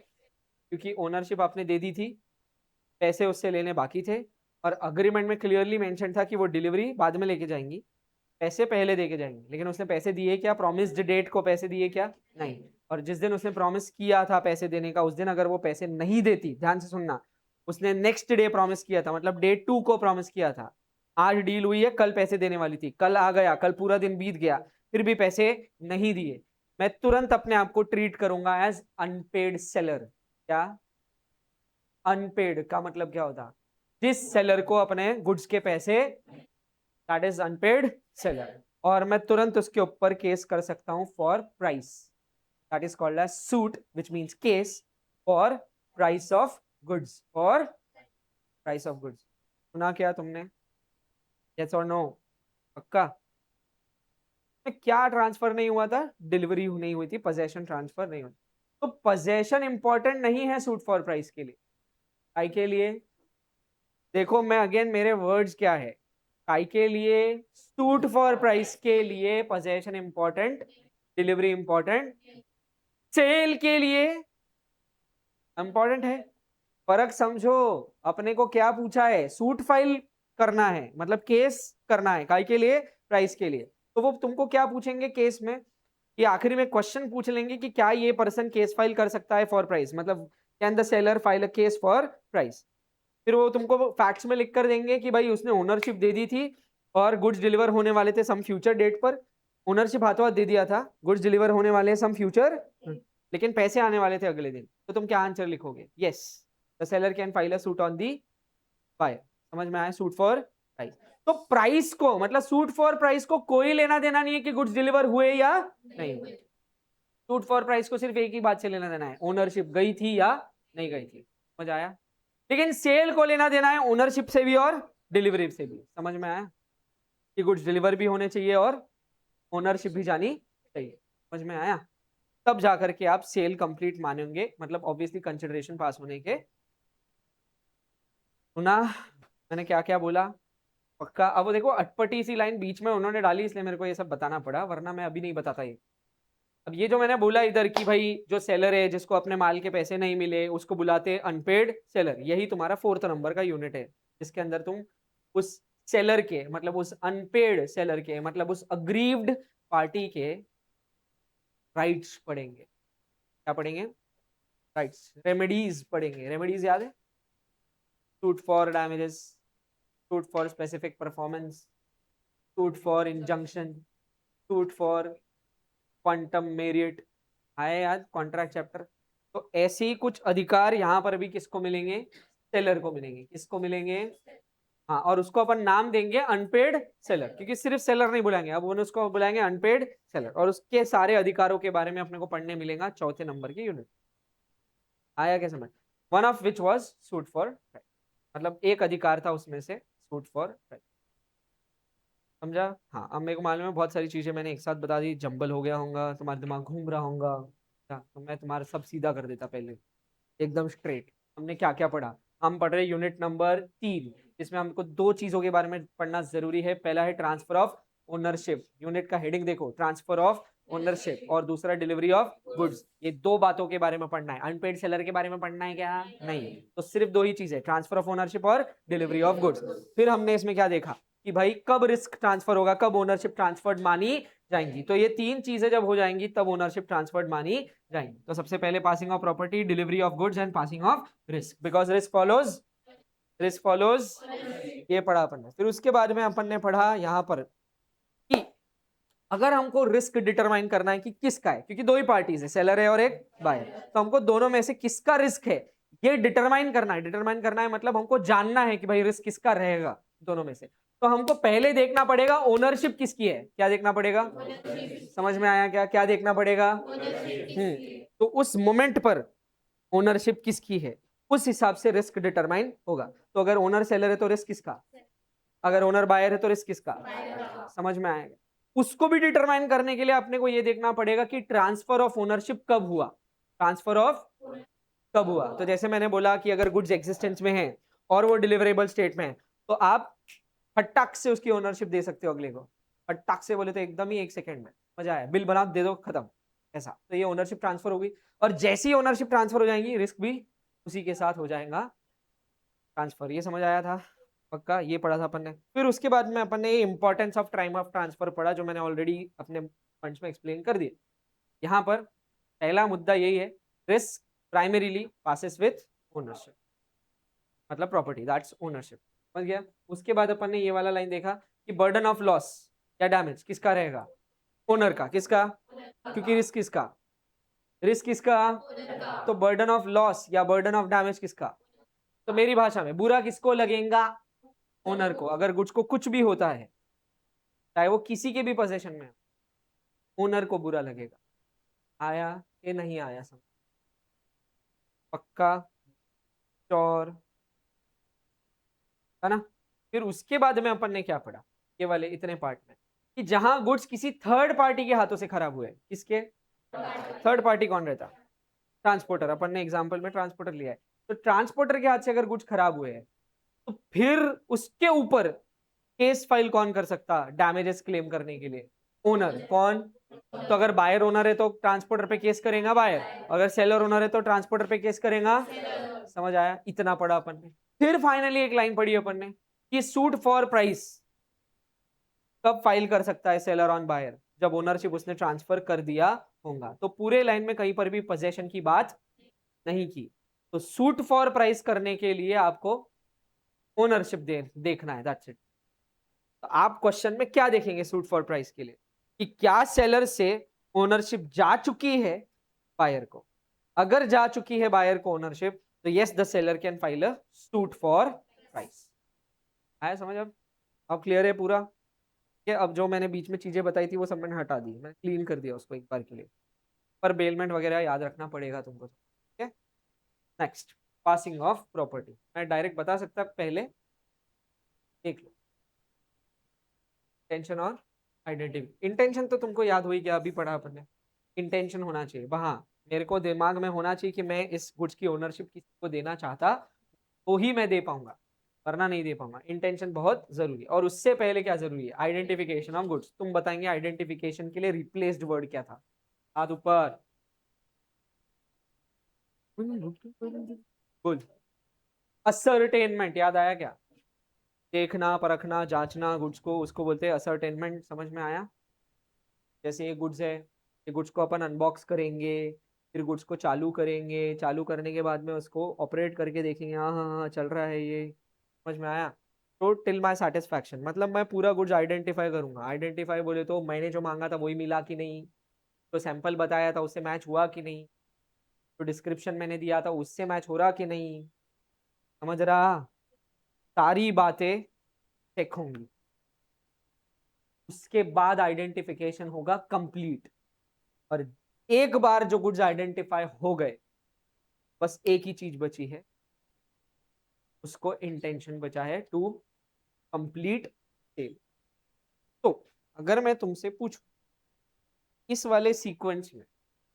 क्योंकि ओनरशिप आपने दे दी थी, पैसे उससे लेने बाकी थे, और अग्रीमेंट में क्लियरली मेंशन था कि वो डिलीवरी बाद में लेके जाएंगी, पैसे पहले देके जाएंगे। लेकिन उसने पैसे दिए क्या? प्रॉमिस्ड डेट को पैसे दिए क्या? नहीं। और जिस दिन उसने प्रॉमिस किया था पैसे देने का, उस दिन अगर वो पैसे नहीं देती, ध्यान से सुनना, उसने नेक्स्ट डे प्रॉमिस किया था, मतलब डे 2 को प्रॉमिस किया था, आज डील हुई है, कल पैसे देने वाली थी, कल आ गया, कल पूरा दिन बीत गया, फिर भी पैसे नहीं दिए, मैं तुरंत अपने आप को ट्रीट करूंगा एज अनपेड सेलर। क्या? अनपेड का मतलब क्या होता? जिस सेलर को अपने गुड्स के पैसे, दैट इज अनपेड सेलर, और मैं तुरंत उसके ऊपर केस कर सकता हूं for price, that is called as suit, which means case for price of goods, for price of goods. सुना क्या तुमने? यस और नो? पक्का? क्या ट्रांसफर नहीं हुआ था? डिलीवरी नहीं हुई थी, पोजेशन ट्रांसफर नहीं हुई। तो पोजेशन इंपॉर्टेंट नहीं है सूट फॉर प्राइस के लिए। आई के लिए देखो, मैं अगेन मेरे वर्ड्स क्या है, आई के लिए सूट फॉर प्राइस के लिए possession important, delivery important, sale के लिए इंपॉर्टेंट है। फर्क समझो, अपने को क्या पूछा है? सूट फाइल करना है, मतलब केस करना है, काय के लिए? प्राइस के लिए। तो वो तुमको क्या पूछेंगे केस में? कि आखिरी में क्वेश्चन पूछ लेंगे कि क्या ये पर्सन केस फाइल कर सकता है फॉर प्राइस, मतलब can the seller file a case for price. फिर वो तुमको फैक्ट्स में लिख कर देंगे कि भाई उसने ओनरशिप दे दी थी और गुड्स डिलीवर होने वाले थे सम फ्यूचर डेट पर, ओनरशिप हाथों हाथ दे दिया था, गुड्स डिलीवर होने वाले हैं सम फ्यूचर, लेकिन पैसे आने वाले थे अगले दिन। तो तुम क्या आंसर लिखोगे? Yes, the seller can file a suit on the buyer. समझ में आया? Suit for price. तो प्राइस को, मतलब सूट फॉर प्राइस को कोई लेना देना नहीं है कि गुड्स डिलीवर हुए या नहीं हुए। सूट फॉर प्राइस को सिर्फ एक ही बात से लेना देना है, ओनरशिप गई थी या नहीं गई थी। समझ आया? लेकिन सेल को लेना देना है ओनरशिप से भी और डिलीवरी से भी। समझ में आया? कि गुड्स डिलीवर भी होने चाहिए और ओनरशिप भी जानी चाहिए। समझ में आया? तब जाकर के आप सेल कंप्लीट मानेंगे, मतलब ऑब्वियसली कंसिडरेशन पास होने के। सुना मैंने क्या क्या बोला? पक्का? अब वो देखो, अटपटी सी लाइन बीच में उन्होंने डाली, इसलिए मेरे को ये सब बताना पड़ा, वरना मैं अभी नहीं बताता ये। अब ये जो मैंने बोला इधर कि भाई जो सेलर है जिसको अपने माल के पैसे नहीं मिले उसको बुलाते अनपेड सेलर, यही तुम्हारा 4th नंबर का यूनिट है, जिसके अंदर तुम उस सेलर के, मतलब उस अनपेड सेलर के, मतलब उस अग्रीव्ड पार्टी के राइट्स पढ़ेंगे। क्या पढ़ेंगे? राइट्स। रेमेडीज पढ़ेंगे। रेमेडीज याद है? Suit for damages, suit for specific performance, suit for injunction, suit for quantum merit, आए याद कॉन्ट्रैक्ट चैप्टर। तो ऐसे ही कुछ अधिकार यहाँ पर भी किसको मिलेंगे? सेलर को मिलेंगे। किसको मिलेंगे? हाँ, और उसको अपन नाम देंगे अनपेड सेलर, क्योंकि सिर्फ सेलर नहीं बुलाएंगे, अब उसको बुलाएंगे अनपेड सेलर, और उसके सारे अधिकारों के बारे में अपने को पढ़ने मिलेगा 4थे नंबर की यूनिट। आया क्या समझ? One of which was suit for price, मतलब एक अधिकार था उसमें से सूट फॉर प्राइस। समझा? हाँ, अब मेरे को मालूम है बहुत सारी चीजें मैंने एक साथ बता दी, जंबल हो गया होगा, तुम्हारा दिमाग घूम रहा होगा, तो मैं तुम्हारा सब सीधा कर देता पहले, एकदम स्ट्रेट। हमने क्या क्या पढ़ा? हम पढ़ रहे यूनिट नंबर 3, जिसमें हमको 2 चीजों के बारे में पढ़ना जरूरी है। पहला है ट्रांसफर ऑफ ओनरशिप, यूनिट का हेडिंग देखो, ट्रांसफर ऑफ ओनरशिप, और दूसरा डिलीवरी ऑफ गुड्स। ये 2 बातों के बारे में पढ़ना है। अनपेड सेलर के बारे में पढ़ना है क्या? नहीं। तो सिर्फ 2 ही चीजें, ट्रांसफर ऑफ ओनरशिप और डिलीवरी ऑफ गुड्स। फिर हमने इसमें क्या देखा कि भाई कब रिस्क ट्रांसफर होगा, कब ओनरशिप ट्रांसफर्ड मानी जाएंगी। तो ये 3 चीजें जब हो जाएंगी तब ओनरशिप ट्रांसफर्ड मानी जाएंगी। तो सबसे पहले passing of property, delivery of goods and passing of risk, because risk follows, ये पढ़ा अपन ने। फिर उसके बाद में अपन ने पढ़ा यहाँ पर कि अगर हमको रिस्क डिटरमाइन करना है कि किसका है, क्योंकि 2 ही पार्टीज है, सेलर है और एक बायर, तो हमको दोनों में से किसका रिस्क है ये डिटरमाइन करना है। डिटरमाइन करना है मतलब हमको जानना है कि भाई रिस्क किसका रहेगा दोनों में से। तो हमको पहले देखना पड़ेगा ओनरशिप किसकी है। क्या देखना पड़ेगा? समझ में आया क्या? क्या देखना पड़ेगा? तो उस मोमेंट पर ओनरशिप किसकी है, उस हिसाब से रिस्क डिटरमाइन होगा। तो अगर ओनर सेलर है तो रिस्क किसका, अगर ओनर बायर है तो रिस्क किसका। समझ में आएगा? उसको भी डिटरमाइन करने के लिए अपने को यह देखना पड़ेगा कि ट्रांसफर ऑफ ओनरशिप कब हुआ। ट्रांसफर ऑफ कब हुआ? तो जैसे मैंने बोला कि अगर गुड्स एग्जिस्टेंस में है और वो डिलीवरेबल स्टेट में है, तो आप फटाक से उसकी ओनरशिप दे सकते हो अगले को। फटाक से बोले तो एकदम ही 1 सेकंड में, मजा आया, बिल बना दे दो, खत्म, ऐसा। तो ये ओनरशिप ट्रांसफर होगी, और जैसी ओनरशिप ट्रांसफर हो जाएगी रिस्क भी उसी के साथ हो जाएगा ट्रांसफर। ये समझ आया था? पक्का? ये पढ़ा था अपन ने। फिर उसके बाद में अपन ने importance of time of transfer पढ़ा, जो मैंने ऑलरेडी अपने पॉइंट्स में एक्सप्लेन कर दिया। यहाँ पर पहला मुद्दा यही है, risk primarily passes with ownership, मतलब प्रॉपर्टी, दैट्स ओनरशिप। समझ गया? उसके बाद अपन ने ये वाला लाइन देखा कि बर्डन ऑफ लॉस या डैमेज किसका रहेगा? ओनर का। किसका? क्योंकि रिस्क किसका? तो बर्डन ऑफ लॉस या बर्डन ऑफ डैमेज किसका? तो मेरी भाषा में बुरा किसको लगेगा? ओनर को। अगर गुड्स को कुछ भी होता है, चाहे वो किसी के भी पोजीशन में, ओनर को बुरा लगेगा। आया कि नहीं आया समझ? पक्का? श्योर है ना? फिर उसके बाद में अपन ने क्या पढ़ा ये वाले इतने पार्ट में, कि जहां गुड्स किसी थर्ड पार्टी के हाथों से खराब हुए, किसके? थर्ड पार्टी कौन रहता? ट्रांसपोर्टर। अपन ने एग्जांपल में ट्रांसपोर्टर लिया है, तो ट्रांसपोर्टर के हाथ से अगर गुड्स खराब हुए हैं, तो फिर उसके ऊपर केस फाइल कौन कर सकता डैमेजेस क्लेम करने के लिए? ओनर। कौन? तो अगर बायर ओनर है तो ट्रांसपोर्टर पे केस करेगा बायर, अगर सेलर ओनर है तो ट्रांसपोर्टर पे केस करेगा। समझ आया? इतना पढ़ा अपन ने। फिर फाइनली एक लाइन पढ़ी अपन ने कि सूट फॉर प्राइस कब फाइल कर सकता है सेलर ऑन बायर? जब ओनरशिप उसने ट्रांसफर कर दिया होगा। तो पूरे लाइन में कहीं पर भी पोजेशन की बात नहीं की। तो सूट फॉर प्राइस करने के लिए आपको ओनरशिप देखना है, दैट्स इट। तो आप क्वेश्चन में क्या देखेंगे सूट फॉर प्राइस के लिए? कि क्या सेलर से ओनरशिप जा चुकी है बायर को? अगर जा चुकी है बायर को ओनरशिप, तो yes the seller can file a suit for price. आया समझ? अब क्लियर है पूरा? कि अब जो मैंने बीच में चीजें बताई थी वो सब मैंने हटा दी, मैंने क्लीन कर दिया उसको एक बार के लिए। पर बेलमेंट वगैरह याद रखना पड़ेगा तुमको, ठीक है? Next, passing of property. मैं डायरेक्ट बता सकता पहले देख लो। इंटेंशन और आइडेंटिटी। इंटेंशन तो तुमको याद हुई क्या? अभी पढ़ा अपन ने। इंटेंशन होना चाहिए वहां, मेरे को दिमाग में होना चाहिए कि मैं इस गुड्स की ओनरशिप किसी को देना चाहता, तो ही मैं दे पाऊंगा, वरना नहीं दे पाऊंगा। इंटेंशन बहुत जरूरी है। और उससे पहले क्या जरूरी है? Identification of goods. तुम बताएंगे आइडेंटिफिकेशन के लिए रिप्लेस्ड वर्ड क्या था? हाथ ऊपर। गुड। असर्टेनमेंट याद आया क्या? देखना, परखना, जांचना गुड्स को, उसको बोलते हैं असर्टेनमेंट। समझ में आया? जैसे ये गुड्स है, ये गुड्स को अपन अनबॉक्स करेंगे, फिर गुड्स को चालू करेंगे, चालू करने के बाद में उसको ऑपरेट करके देखेंगे, हाँ हाँ हाँ चल रहा है ये। समझ में आया? तो टिल माई सेटिस्फैक्शन, मतलब मैं पूरा गुड्स आइडेंटिफाई करूंगा। आइडेंटिफाई बोले तो मैंने जो मांगा था वही मिला कि नहीं, तो सैंपल बताया था उससे मैच हुआ कि नहीं, तो डिस्क्रिप्शन मैंने दिया था उससे मैच हो रहा कि नहीं। समझ रहा? सारी बातें चेक होंगी। उसके बाद आइडेंटिफिकेशन होगा कंप्लीट। और एक बार जो गुड्स आइडेंटिफाई हो गए, बस एक ही चीज बची है, उसको इंटेंशन बचा है टू कंप्लीट सेल। तो अगर मैं तुमसे पूछूं इस वाले सीक्वेंस में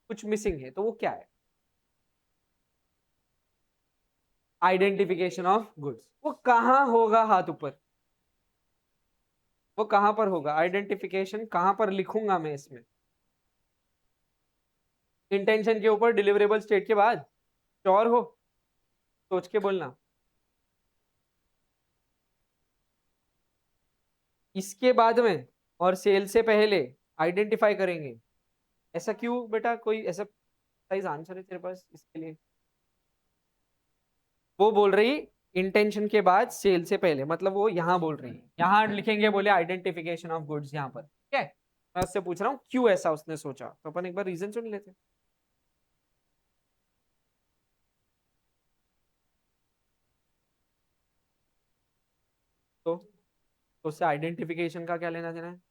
कुछ मिसिंग है, तो वो क्या है? Identification of goods. वो कहां होगा? हाथ ऊपर। वो कहां पर होगा? आइडेंटिफिकेशन कहां पर लिखूंगा मैं इसमें? इंटेंशन के ऊपर, डिलीवरेबल स्टेट के बाद। श्योर हो? सोच के बोलना। इसके बाद में और सेल से पहले आइडेंटिफाई करेंगे। ऐसा क्यों बेटा? कोई ऐसा साइज आंसर है तेरे पास इसके लिए? वो बोल रही इंटेंशन के बाद सेल से पहले, मतलब वो यहां बोल रही है, यहां लिखेंगे बोले आइडेंटिफिकेशन ऑफ गुड्स यहां पर, ठीक है? मैं उससे पूछ रहा हूँ क्यों ऐसा उसने सोचा, तो अपन एक बार रीजन सुन लेते हैं। तो उससे आइडेंटिफिकेशन का क्या लेना देना है?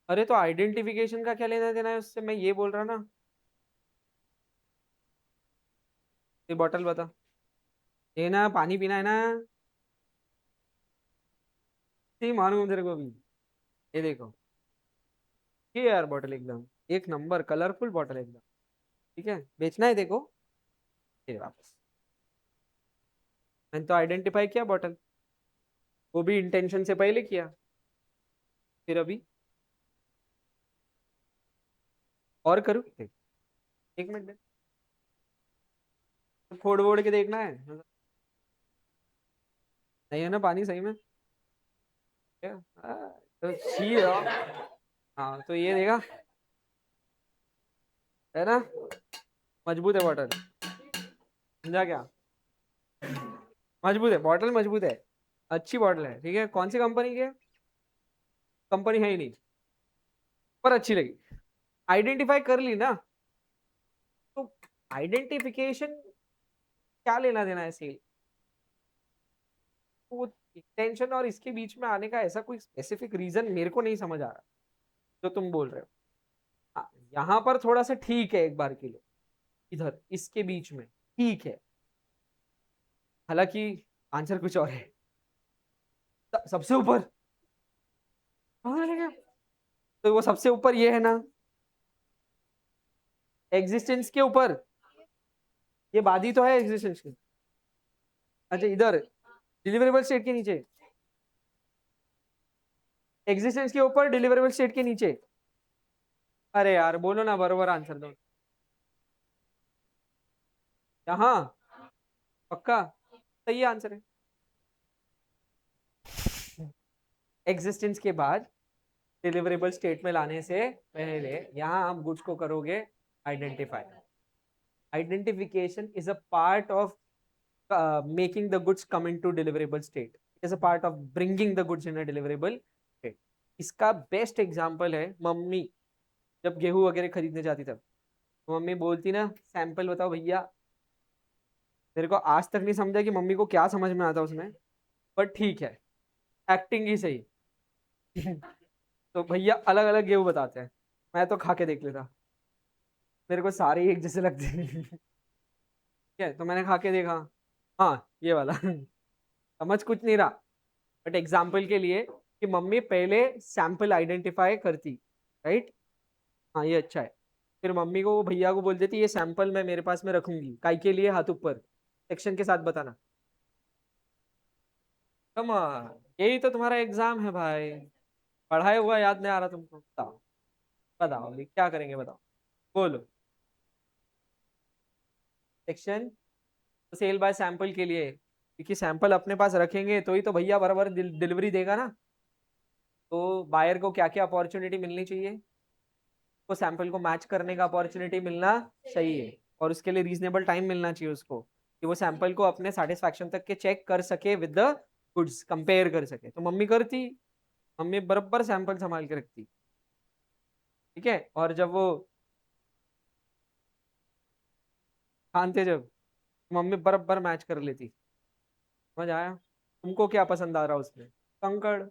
अरे तो आइडेंटिफिकेशन का क्या लेना देना है उससे? मैं ये बोल रहा ना। ये बॉटल बता, ये ना पानी पीना है ना? सी मालूम तेरे को भी। ये देखो, ये यार बॉटल एकदम एक नंबर कलरफुल बॉटल एकदम, ठीक है? बेचना है देखो, ये वापस। मैंने तो आइडेंटिफाई किया बॉटल, वो भी इंटेंशन से पहले किया। फिर अभी और करूँ? देख, एक मिनट दे। तो फोड़ वोड़ के देखना है मतलब, नहीं है ना पानी सही में? क्या? तो छी हाँ तो ये देखा, है ना? मजबूत है बॉटल, समझा क्या? मजबूत है बॉटल, मजबूत है, अच्छी बॉटल है, ठीक है? कौन सी कंपनी की है? कंपनी है ही नहीं, पर अच्छी लगी। आइडेंटिफाई कर ली ना, तो आइडेंटिफिकेशन क्या लेना देना है सेल, वो इंटेंशन और इसके बीच में आने का ऐसा कोई स्पेसिफिक रीजन मेरे को नहीं समझ आ रहा जो तुम बोल रहे हो। हाँ, यहाँ पर थोड़ा सा ठीक है एक बार के लिए, इधर इसके बीच में ठीक है, हालांकि आंसर कुछ और है। सबसे ऊपर तो वो सबसे ऊपर ये है ना, एग्जिस्टेंस के ऊपर, ये बादी तो है एग्जिस्टेंस की। अच्छा इधर डिलीवरेबल स्टेट के नीचे, एग्जिस्टेंस के ऊपर डिलीवरेबल स्टेट के नीचे। अरे यार बोलो ना, बरोबर आंसर दो। यहाँ पक्का सही आंसर है। एग्जिस्टेंस के बाद डिलीवरेबल स्टेट में लाने से पहले यहाँ आप गुड्स को करोगे identify. Identification is a part of making the goods come into deliverable state. It is a part of bringing the goods in a deliverable state. इसका बेस्ट एग्जांपल है मम्मी जब गेहूं वगैरह खरीदने जाती तब, तो मम्मी बोलती ना सैंपल बताओ भैया। मेरे को आज तक नहीं समझा कि मम्मी को क्या समझ में आता उसमें, पर ठीक है, एक्टिंग ही सही। तो भैया अलग अलग गेहूं बताते हैं, मैं तो खा के देख लेता, मेरे को सारे ही एक जैसे लगते हैं। ठीक है, तो मैंने खा के देखा, हाँ ये वाला। समझ कुछ नहीं रहा, बट एग्जाम्पल के लिए कि मम्मी पहले सैंपल आइडेंटिफाई करती, राइट। हाँ ये अच्छा है। फिर मम्मी को वो भैया को बोल देती ये सैंपल मैं मेरे पास में रखूंगी, काय के लिए, हाथ ऊपर, सेक्शन के साथ बताना। कम यही तो तुम्हारा एग्जाम है भाई, पढ़ाया हुआ याद नहीं आ रहा तुमको, बताओ बताओ अभी क्या करेंगे, बताओ बोलो। सेक्शन सेल बाय सैंपल के लिए, क्योंकि सैंपल अपने पास रखेंगे तो ही तो भैया बराबर डिलीवरी देगा ना। तो बायर को क्या क्या अपॉर्चुनिटी मिलनी चाहिए, को सैंपल को मैच करने का अपॉर्चुनिटी मिलना चाहिए, और उसके लिए रीजनेबल टाइम मिलना चाहिए उसको, कि वो सैंपल को अपने सेटिस्फैक्शन तक के चेक कर सके विद द गुड्स, कंपेयर कर सके। तो मम्मी करती, मम्मी बराबर सैंपल संभाल के रखती, ठीक है। और जब वो खानते जब, मम्मी बराबर मैच कर लेती। समझ आया? तुमको क्या पसंद आ रहा उसमें, कंकड़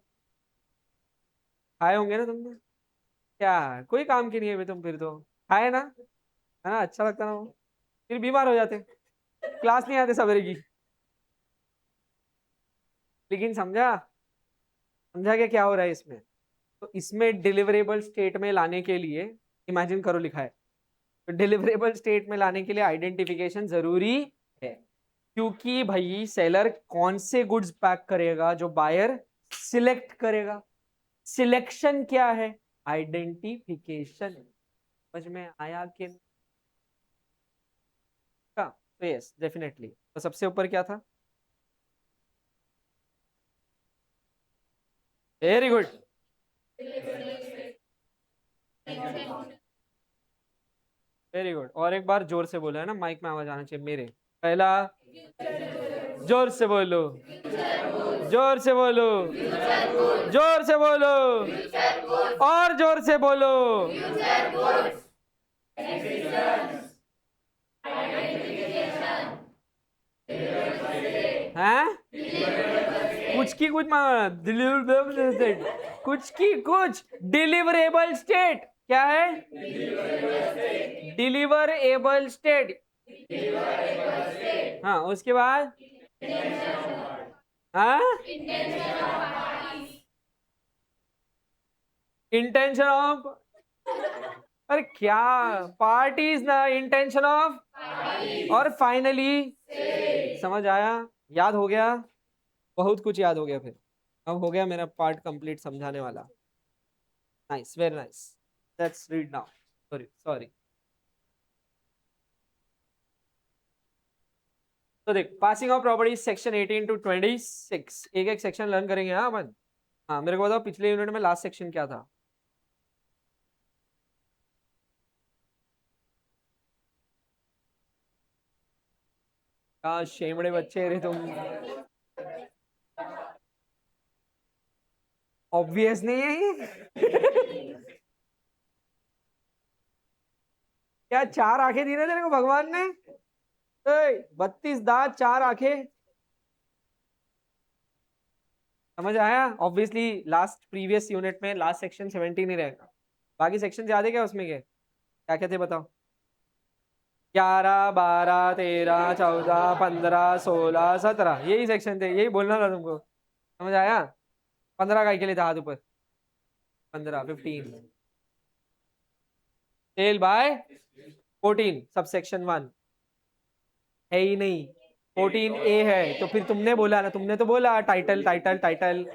खाए होंगे ना तुमने, क्या कोई काम की नहीं है तुम फिर तो, खाए ना, है ना, अच्छा लगता ना वो, फिर बीमार हो जाते, क्लास नहीं आते सवेरे की। लेकिन समझा, समझा क्या क्या हो रहा है इसमें। तो इसमें डिलीवरेबल स्टेट में लाने के लिए, इमेजिन करो लिखा है, तो डिलीवरेबल स्टेट में लाने के लिए आइडेंटिफिकेशन जरूरी है, क्योंकि भाई सेलर कौन से गुड्स पैक करेगा जो बायर सिलेक्ट करेगा। सिलेक्शन क्या है, आइडेंटिफिकेशन। समझ में आया कि नहीं? तो यस डेफिनेटली, तो सबसे ऊपर क्या था, वेरी गुड, वेरी गुड। और एक बार जोर से बोलो, है ना, माइक में आवाज आना चाहिए मेरे। पहला, जोर से बोलो, जोर से बोलो, जोर से बोलो, और जोर से बोलो। हैं, कुछ की कुछ डिलीवरेबल, कुछ की कुछ डिलीवरेबल स्टेट क्या है, डिलीवरेबल स्टेट। हाँ उसके बाद, हाँ, इंटेंशन ऑफ, अरे क्या, पार्टीज ना, इंटेंशन ऑफ, और फाइनली, समझ आया, याद हो गया, बहुत कुछ याद हो गया फिर, अब हो गया मेरा पार्ट कंप्लीट समझाने वाला। Nice, very nice, let's read now. Sorry sorry. तो देख, passing of properties section 18 to 26, एक एक सेक्शन लर्न करेंगे हाँ अपन। हाँ मेरे को बताओ पिछले यूनिट में लास्ट सेक्शन क्या था। शेमड़े बच्चे रे तुम, ऑब्वियस नहीं है ये। क्या 4 आंखें दी ना तेरे को भगवान ने? 32 दांत 4 आंखें। समझ आया? ऑब्वियसली लास्ट प्रीवियस यूनिट में लास्ट सेक्शन 17 ही रहेगा। बाकी सेक्शन याद है क्या उसमें के क्या क्या थे बताओ? 11 12 13 14 15 16 17 यही सेक्शन थे, यही बोलना था तुमको। समझ आया? 15 का के लिए था हाथ ऊपर। 15 15 टेल बाय 14 सब सेक्शन 1 है ही नहीं। 14 ए है तो फिर तुमने बोला ना, तुमने तो बोला टाइटल टाइटल टाइटल।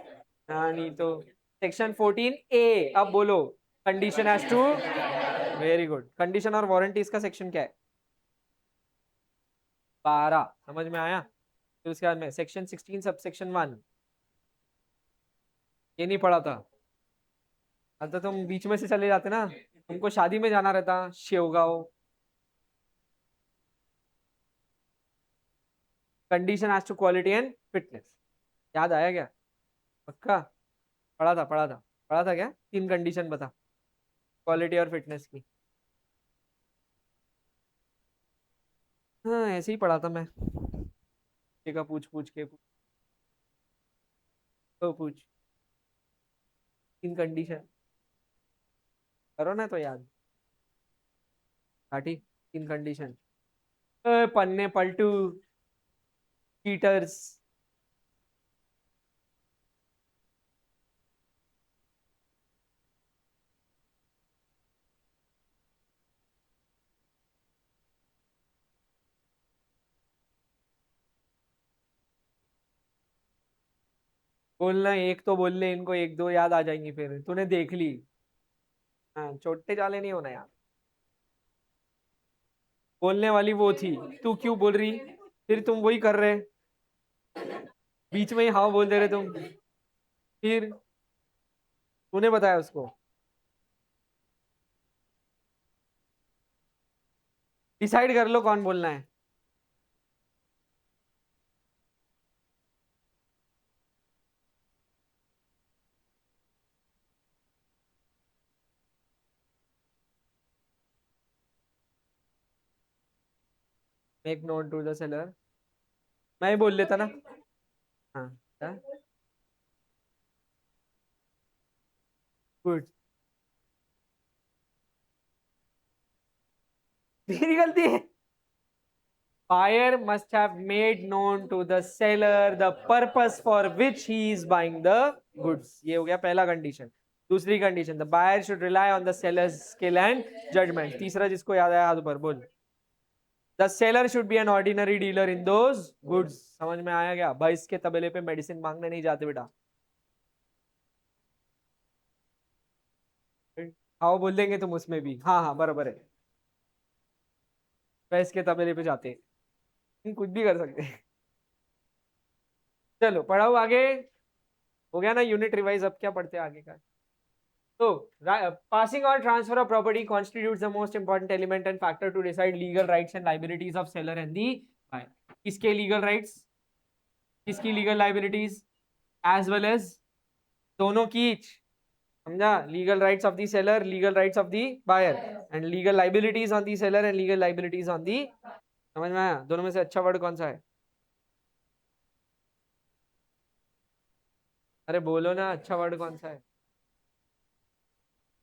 हाँ नहीं तो सेक्शन 14 ए। अब बोलो condition as to. Very good. Condition और वारंटीज का सेक्शन क्या है? 12। समझ में आया? फिर उसके बाद में सेक्शन 16 सब सेक्शन 1 ये नहीं पढ़ा था। अब तो तुम बीच में से चले जाते ना, तुमको शादी में जाना रहता Shevgaon. Condition as to quality and fitness याद आया क्या? पक्का? पढ़ा था क्या? 3 कंडीशन बता क्वालिटी और फिटनेस की। हाँ ऐसे ही पढ़ा था मैं। का पूछ पूछ के तो पूछ। 3 कंडीशन करो ना तो याद। काटी 3 कंडीशन। पन्ने पलटू चीटर्स। बोलना एक तो बोल ले इनको, एक दो याद आ जाएंगी फिर तूने देख ली। हाँ छोटे चाले नहीं होना यार। बोलने वाली वो थी, तू क्यों बोल रही? फिर तुम वही कर रहे, बीच में ही हाँ बोल दे रहे तुम। फिर तूने बताया उसको। डिसाइड कर लो कौन बोलना है। Make note to the seller. मैं ही बोल लेता ना। हाँ गुड। तेरी गलती है। Buyer must have made known to the seller the purpose for which he is buying the goods. ये हो गया पहला कंडीशन। दूसरी condition the buyer should rely on the seller's skill and judgment. तीसरा जिसको याद आया हाथ ऊपर बोल। The seller should be an ordinary dealer in those goods. समझ में आया क्या? भैंस के तबेले पे मेडिसिन मांगने नहीं जाते बेटा। हाँ बोल देंगे तुम उसमें भी, हाँ हाँ बराबर है। भैंस के तबेले पे जाते तुम कुछ भी कर सकते। चलो पढ़ाओ आगे। हो गया ना यूनिट रिवाइज? अब क्या पढ़ते हैं आगे का? So, passing or transfer of property constitutes the most important element and factor to decide legal rights and liabilities of seller and the buyer. किसके legal rights, किसकी legal liabilities, as well as दोनों की समझा? legal rights of the seller, legal rights of the buyer, and legal liabilities on the seller and legal liabilities on the। समझ में आया? दोनों में से अच्छा वर्ड कौन सा है? अरे बोलो ना, अच्छा वर्ड कौन सा है?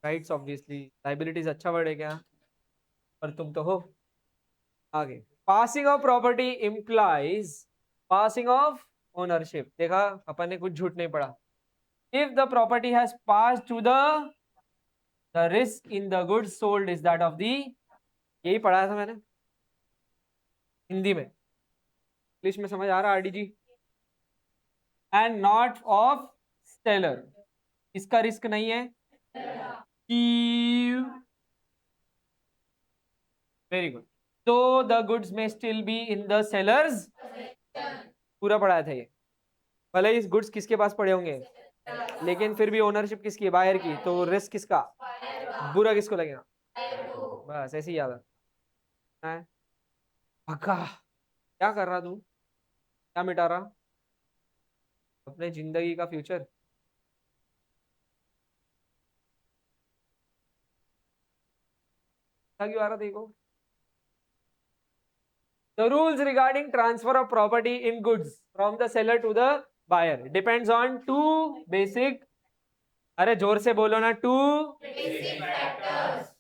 Rights obviously. लाइबिलिटीज अच्छा वर्ड है क्या? पर तुम तो हो। आगे passing of property implies passing of ownership. देखा अपन ने कुछ झूठ नहीं पड़ा। If the property has pass to the risk in the goods sold is that of the. यही पढ़ाया था मैंने हिंदी में। इंग्लिश में समझ आ रहा RDG? And not of seller. इसका रिस्क नहीं है कि। Very good. तो द गुड्स में still be in the sellers. पूरा पढ़ाया था ये। भले इस गुड्स किसके पास पड़े होंगे लेकिन फिर भी ओनरशिप किसकी है? बायर की। तो रिस्क किसका? बुरा किसको लगेगा? बस ऐसे ही याद है। पक्का? क्या कर रहा तू? क्या मिटा रहा? अपने जिंदगी का फ्यूचर। क्यों आ रहा देखो. The rules regarding transfer of property in goods from the seller to the buyer depends on two basic. अरे जोर से बोलो ना. Two basic factors.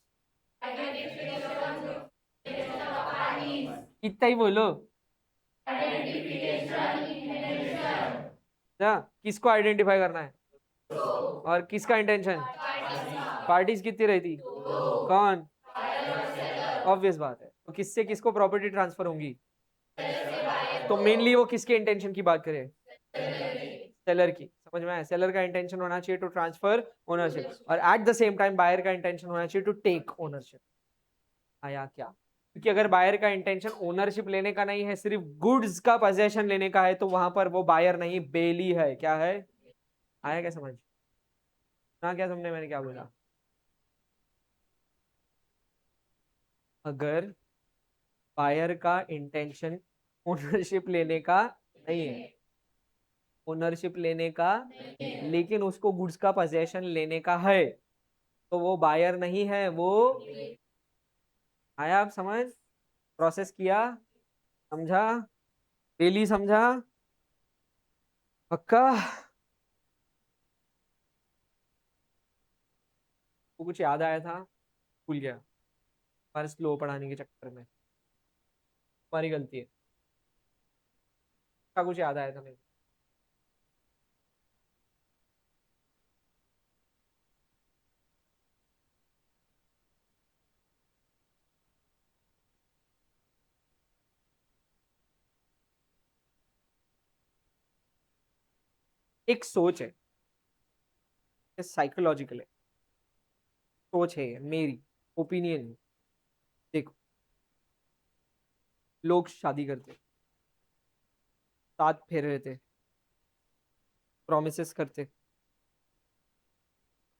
इतना ही बोलो. ना किसको आइडेंटिफाई करना है और किसका इंटेंशन. पार्टीज कितनी रहती. कौन. ऑब्वियस बात है. तो किससे किसको प्रॉपर्टी ट्रांसफर होंगी. तो मेनली वो किसके इंटेंशन की बात करें. सेलर की. समझ में आया. सेलर का इंटेंशन होना चाहिए टू ट्रांसफर ओनरशिप और at the same time buyer का इंटेंशन होना चाहिए टू टेक ओनरशिप. आया क्या. क्योंकि अगर बायर का इंटेंशन ओनरशिप लेने का नहीं है, सिर्फ गुड्स का पोजेशन लेने का है, तो वहां पर वो बायर नहीं बेली है. क्या है. आया क्या समझ ना. क्या समझे मैंने क्या बोला. अगर बायर का इंटेंशन ओनरशिप लेने का नहीं है, ओनरशिप लेने का, लेकिन उसको गुड्स का पोजेशन लेने का है, तो वो बायर नहीं है. वो आया आप समझ. प्रोसेस किया. समझा. डेली समझा. पक्का. वो कुछ याद आया था भूल गया. पर स्लो पढ़ाने के चक्कर में तुम्हारी गलती है. क्या कुछ याद आया था मेरे. एक सोच है, साइकोलॉजिकल है. सोच है मेरी. ओपिनियन. देखो लोग शादी करते, साथ फेरे रहते, प्रोमिसेस करते.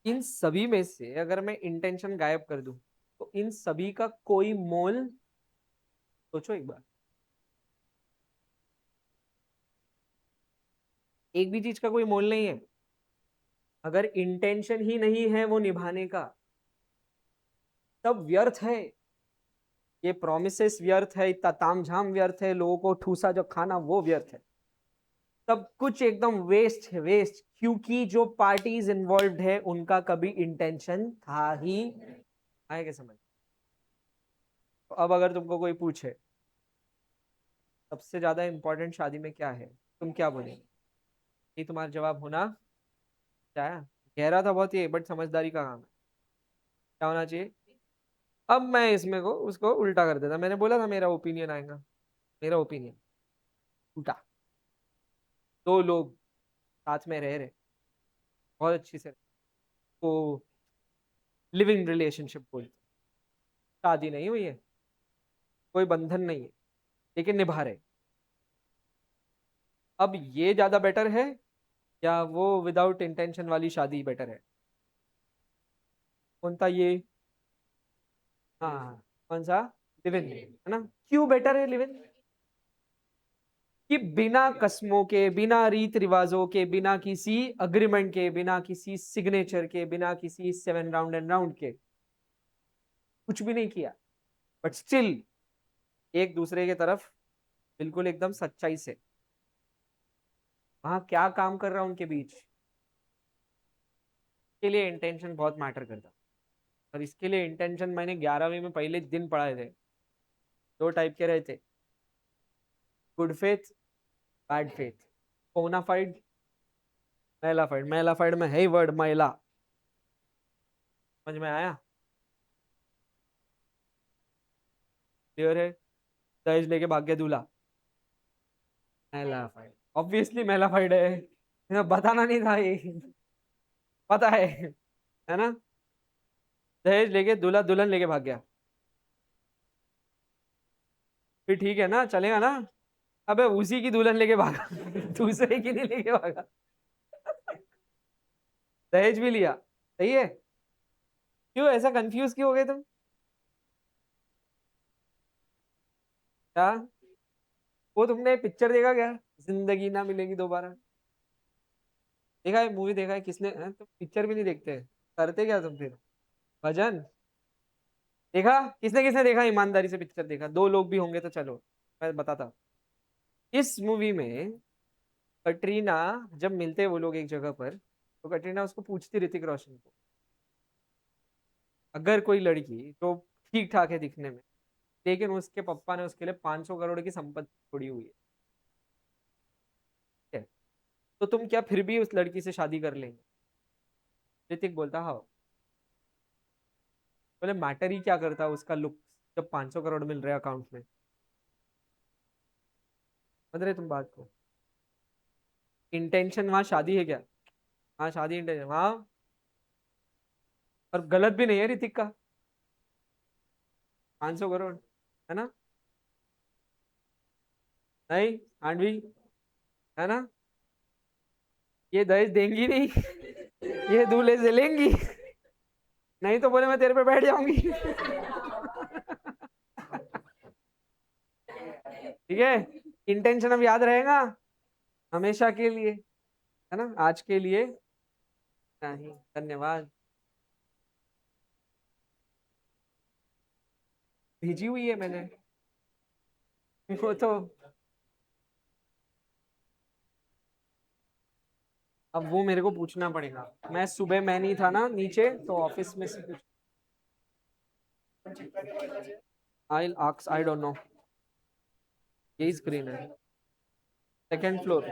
इन सभी में से अगर मैं इंटेंशन गायब कर दूं, तो इन सभी का कोई मोल. सोचो एक बार. एक भी चीज का कोई मोल नहीं है. अगर इंटेंशन ही नहीं है वो निभाने का, तब व्यर्थ है. ये प्रोमिसेस व्यर्थ है. इतना तामझाम व्यर्थ है. लोगों को ठूसा जो खाना वो व्यर्थ है. सब कुछ एकदम वेस्ट है. वेस्ट. क्योंकि जो पार्टीज इन्वॉल्व है उनका कभी इंटेंशन था ही. आए क्या समझ. तो अब अगर तुमको कोई पूछे सबसे ज्यादा इंपॉर्टेंट शादी में क्या है, तुम क्या बोलेगे. ये तुम्हारा जवाब होना क्या. गहरा था बहुत ये, बट समझदारी का काम है. क्या होना चाहिए. अब मैं इसमें को उसको उल्टा कर देता. मैंने बोला था मेरा ओपिनियन आएगा. मेरा ओपिनियन उल्टा. दो लोग साथ में रह रहे बहुत अच्छी से, तो लिविंग रिलेशनशिप बोलते. शादी नहीं हुई है, कोई बंधन नहीं है, लेकिन निभा रहे. अब ये ज्यादा बेटर है या वो विदाउट इंटेंशन वाली शादी बेटर है. कौन सा ये. हाँ. कौन सा. लिव इन है ना. क्यों बेटर है लिव इन. कि बिना कस्मों के, बिना रीत रिवाजों के, बिना किसी अग्रीमेंट के, बिना किसी सिग्नेचर के, बिना किसी 7 राउंड एंड राउंड के, कुछ भी नहीं किया, बट स्टिल एक दूसरे के तरफ बिल्कुल एकदम सच्चाई से. वहां क्या काम कर रहा है उनके बीच, के लिए इंटेंशन बहुत मैटर करता. और इसके लिए इंटेंशन मैंने 11वीं में पहले दिन पढ़ाए थे. दो टाइप के रहते. Good faith, bad faith. Bona fide, mala fide. Mala fide में है ही वर्ड महिला. समझ में आया. क्लियर है. दहेज लेके भाग गया दूल्हा. मेलाफाइड. ऑब्वियसली मेलाफाइड है. बताना नहीं था ये. पता है ना. दहेज लेके दूल्हा दुल्हन लेके भाग गया. फिर ठीक है ना, चलेगा ना. अबे उसी की दुल्हन लेके भागा. दूसरे की नहीं लेके भागा. दहेज भी लिया. सही है. क्यों ऐसा कंफ्यूज क्यों हो गए तुम. क्या. वो तुमने पिक्चर देखा क्या, जिंदगी ना मिलेगी दोबारा. देखा है मूवी. देखा है किसने. तुम पिक्चर भी नहीं देखते. करते क्या तुम फिर. भजन देखा? किसने किसने देखा? ईमानदारी से पिक्चर देखा? 2 लोग भी होंगे तो चलो मैं बताता। इस मूवी में कटरीना, जब मिलते हैं वो लोग एक जगह पर, तो कटरीना उसको पूछती ऋतिक रोशन को, अगर कोई लड़की जो ठीक ठाक है दिखने में, लेकिन उसके पप्पा ने उसके लिए 500 करोड़ की संपत्ति छोड़ी हुई है, ठीक है, तो तुम क्या फिर भी उस लड़की से शादी कर लेंगे? ऋतिक बोलता हाँ। बोले मैटर ही क्या करता उसका लुक, जब 500 करोड़ मिल रहे अकाउंट में। समझ रहे तुम बात को? इंटेंशन वहां शादी है क्या? हाँ शादी इंटेंशन वहां। और गलत भी नहीं है ऋतिक का, 500 करोड़, है ना? नहीं आंडवी, है ना? ये दहेज देंगी नहीं, ये दूल्हे से लेंगी, नहीं तो बोले मैं तेरे पे बैठ जाऊंगी। ठीक है, इंटेंशन अब याद रहेगा हमेशा के लिए, है ना? आज के लिए नहीं, धन्यवाद। भेजी हुई है मैंने। वो तो अब वो मेरे को पूछना पड़ेगा, मैं सुबह मैं नहीं था ना नीचे, तो ऑफिस में से कुछ। आई आक्स, आई डोंट नो। यही स्क्रीन है, सेकंड फ्लोर।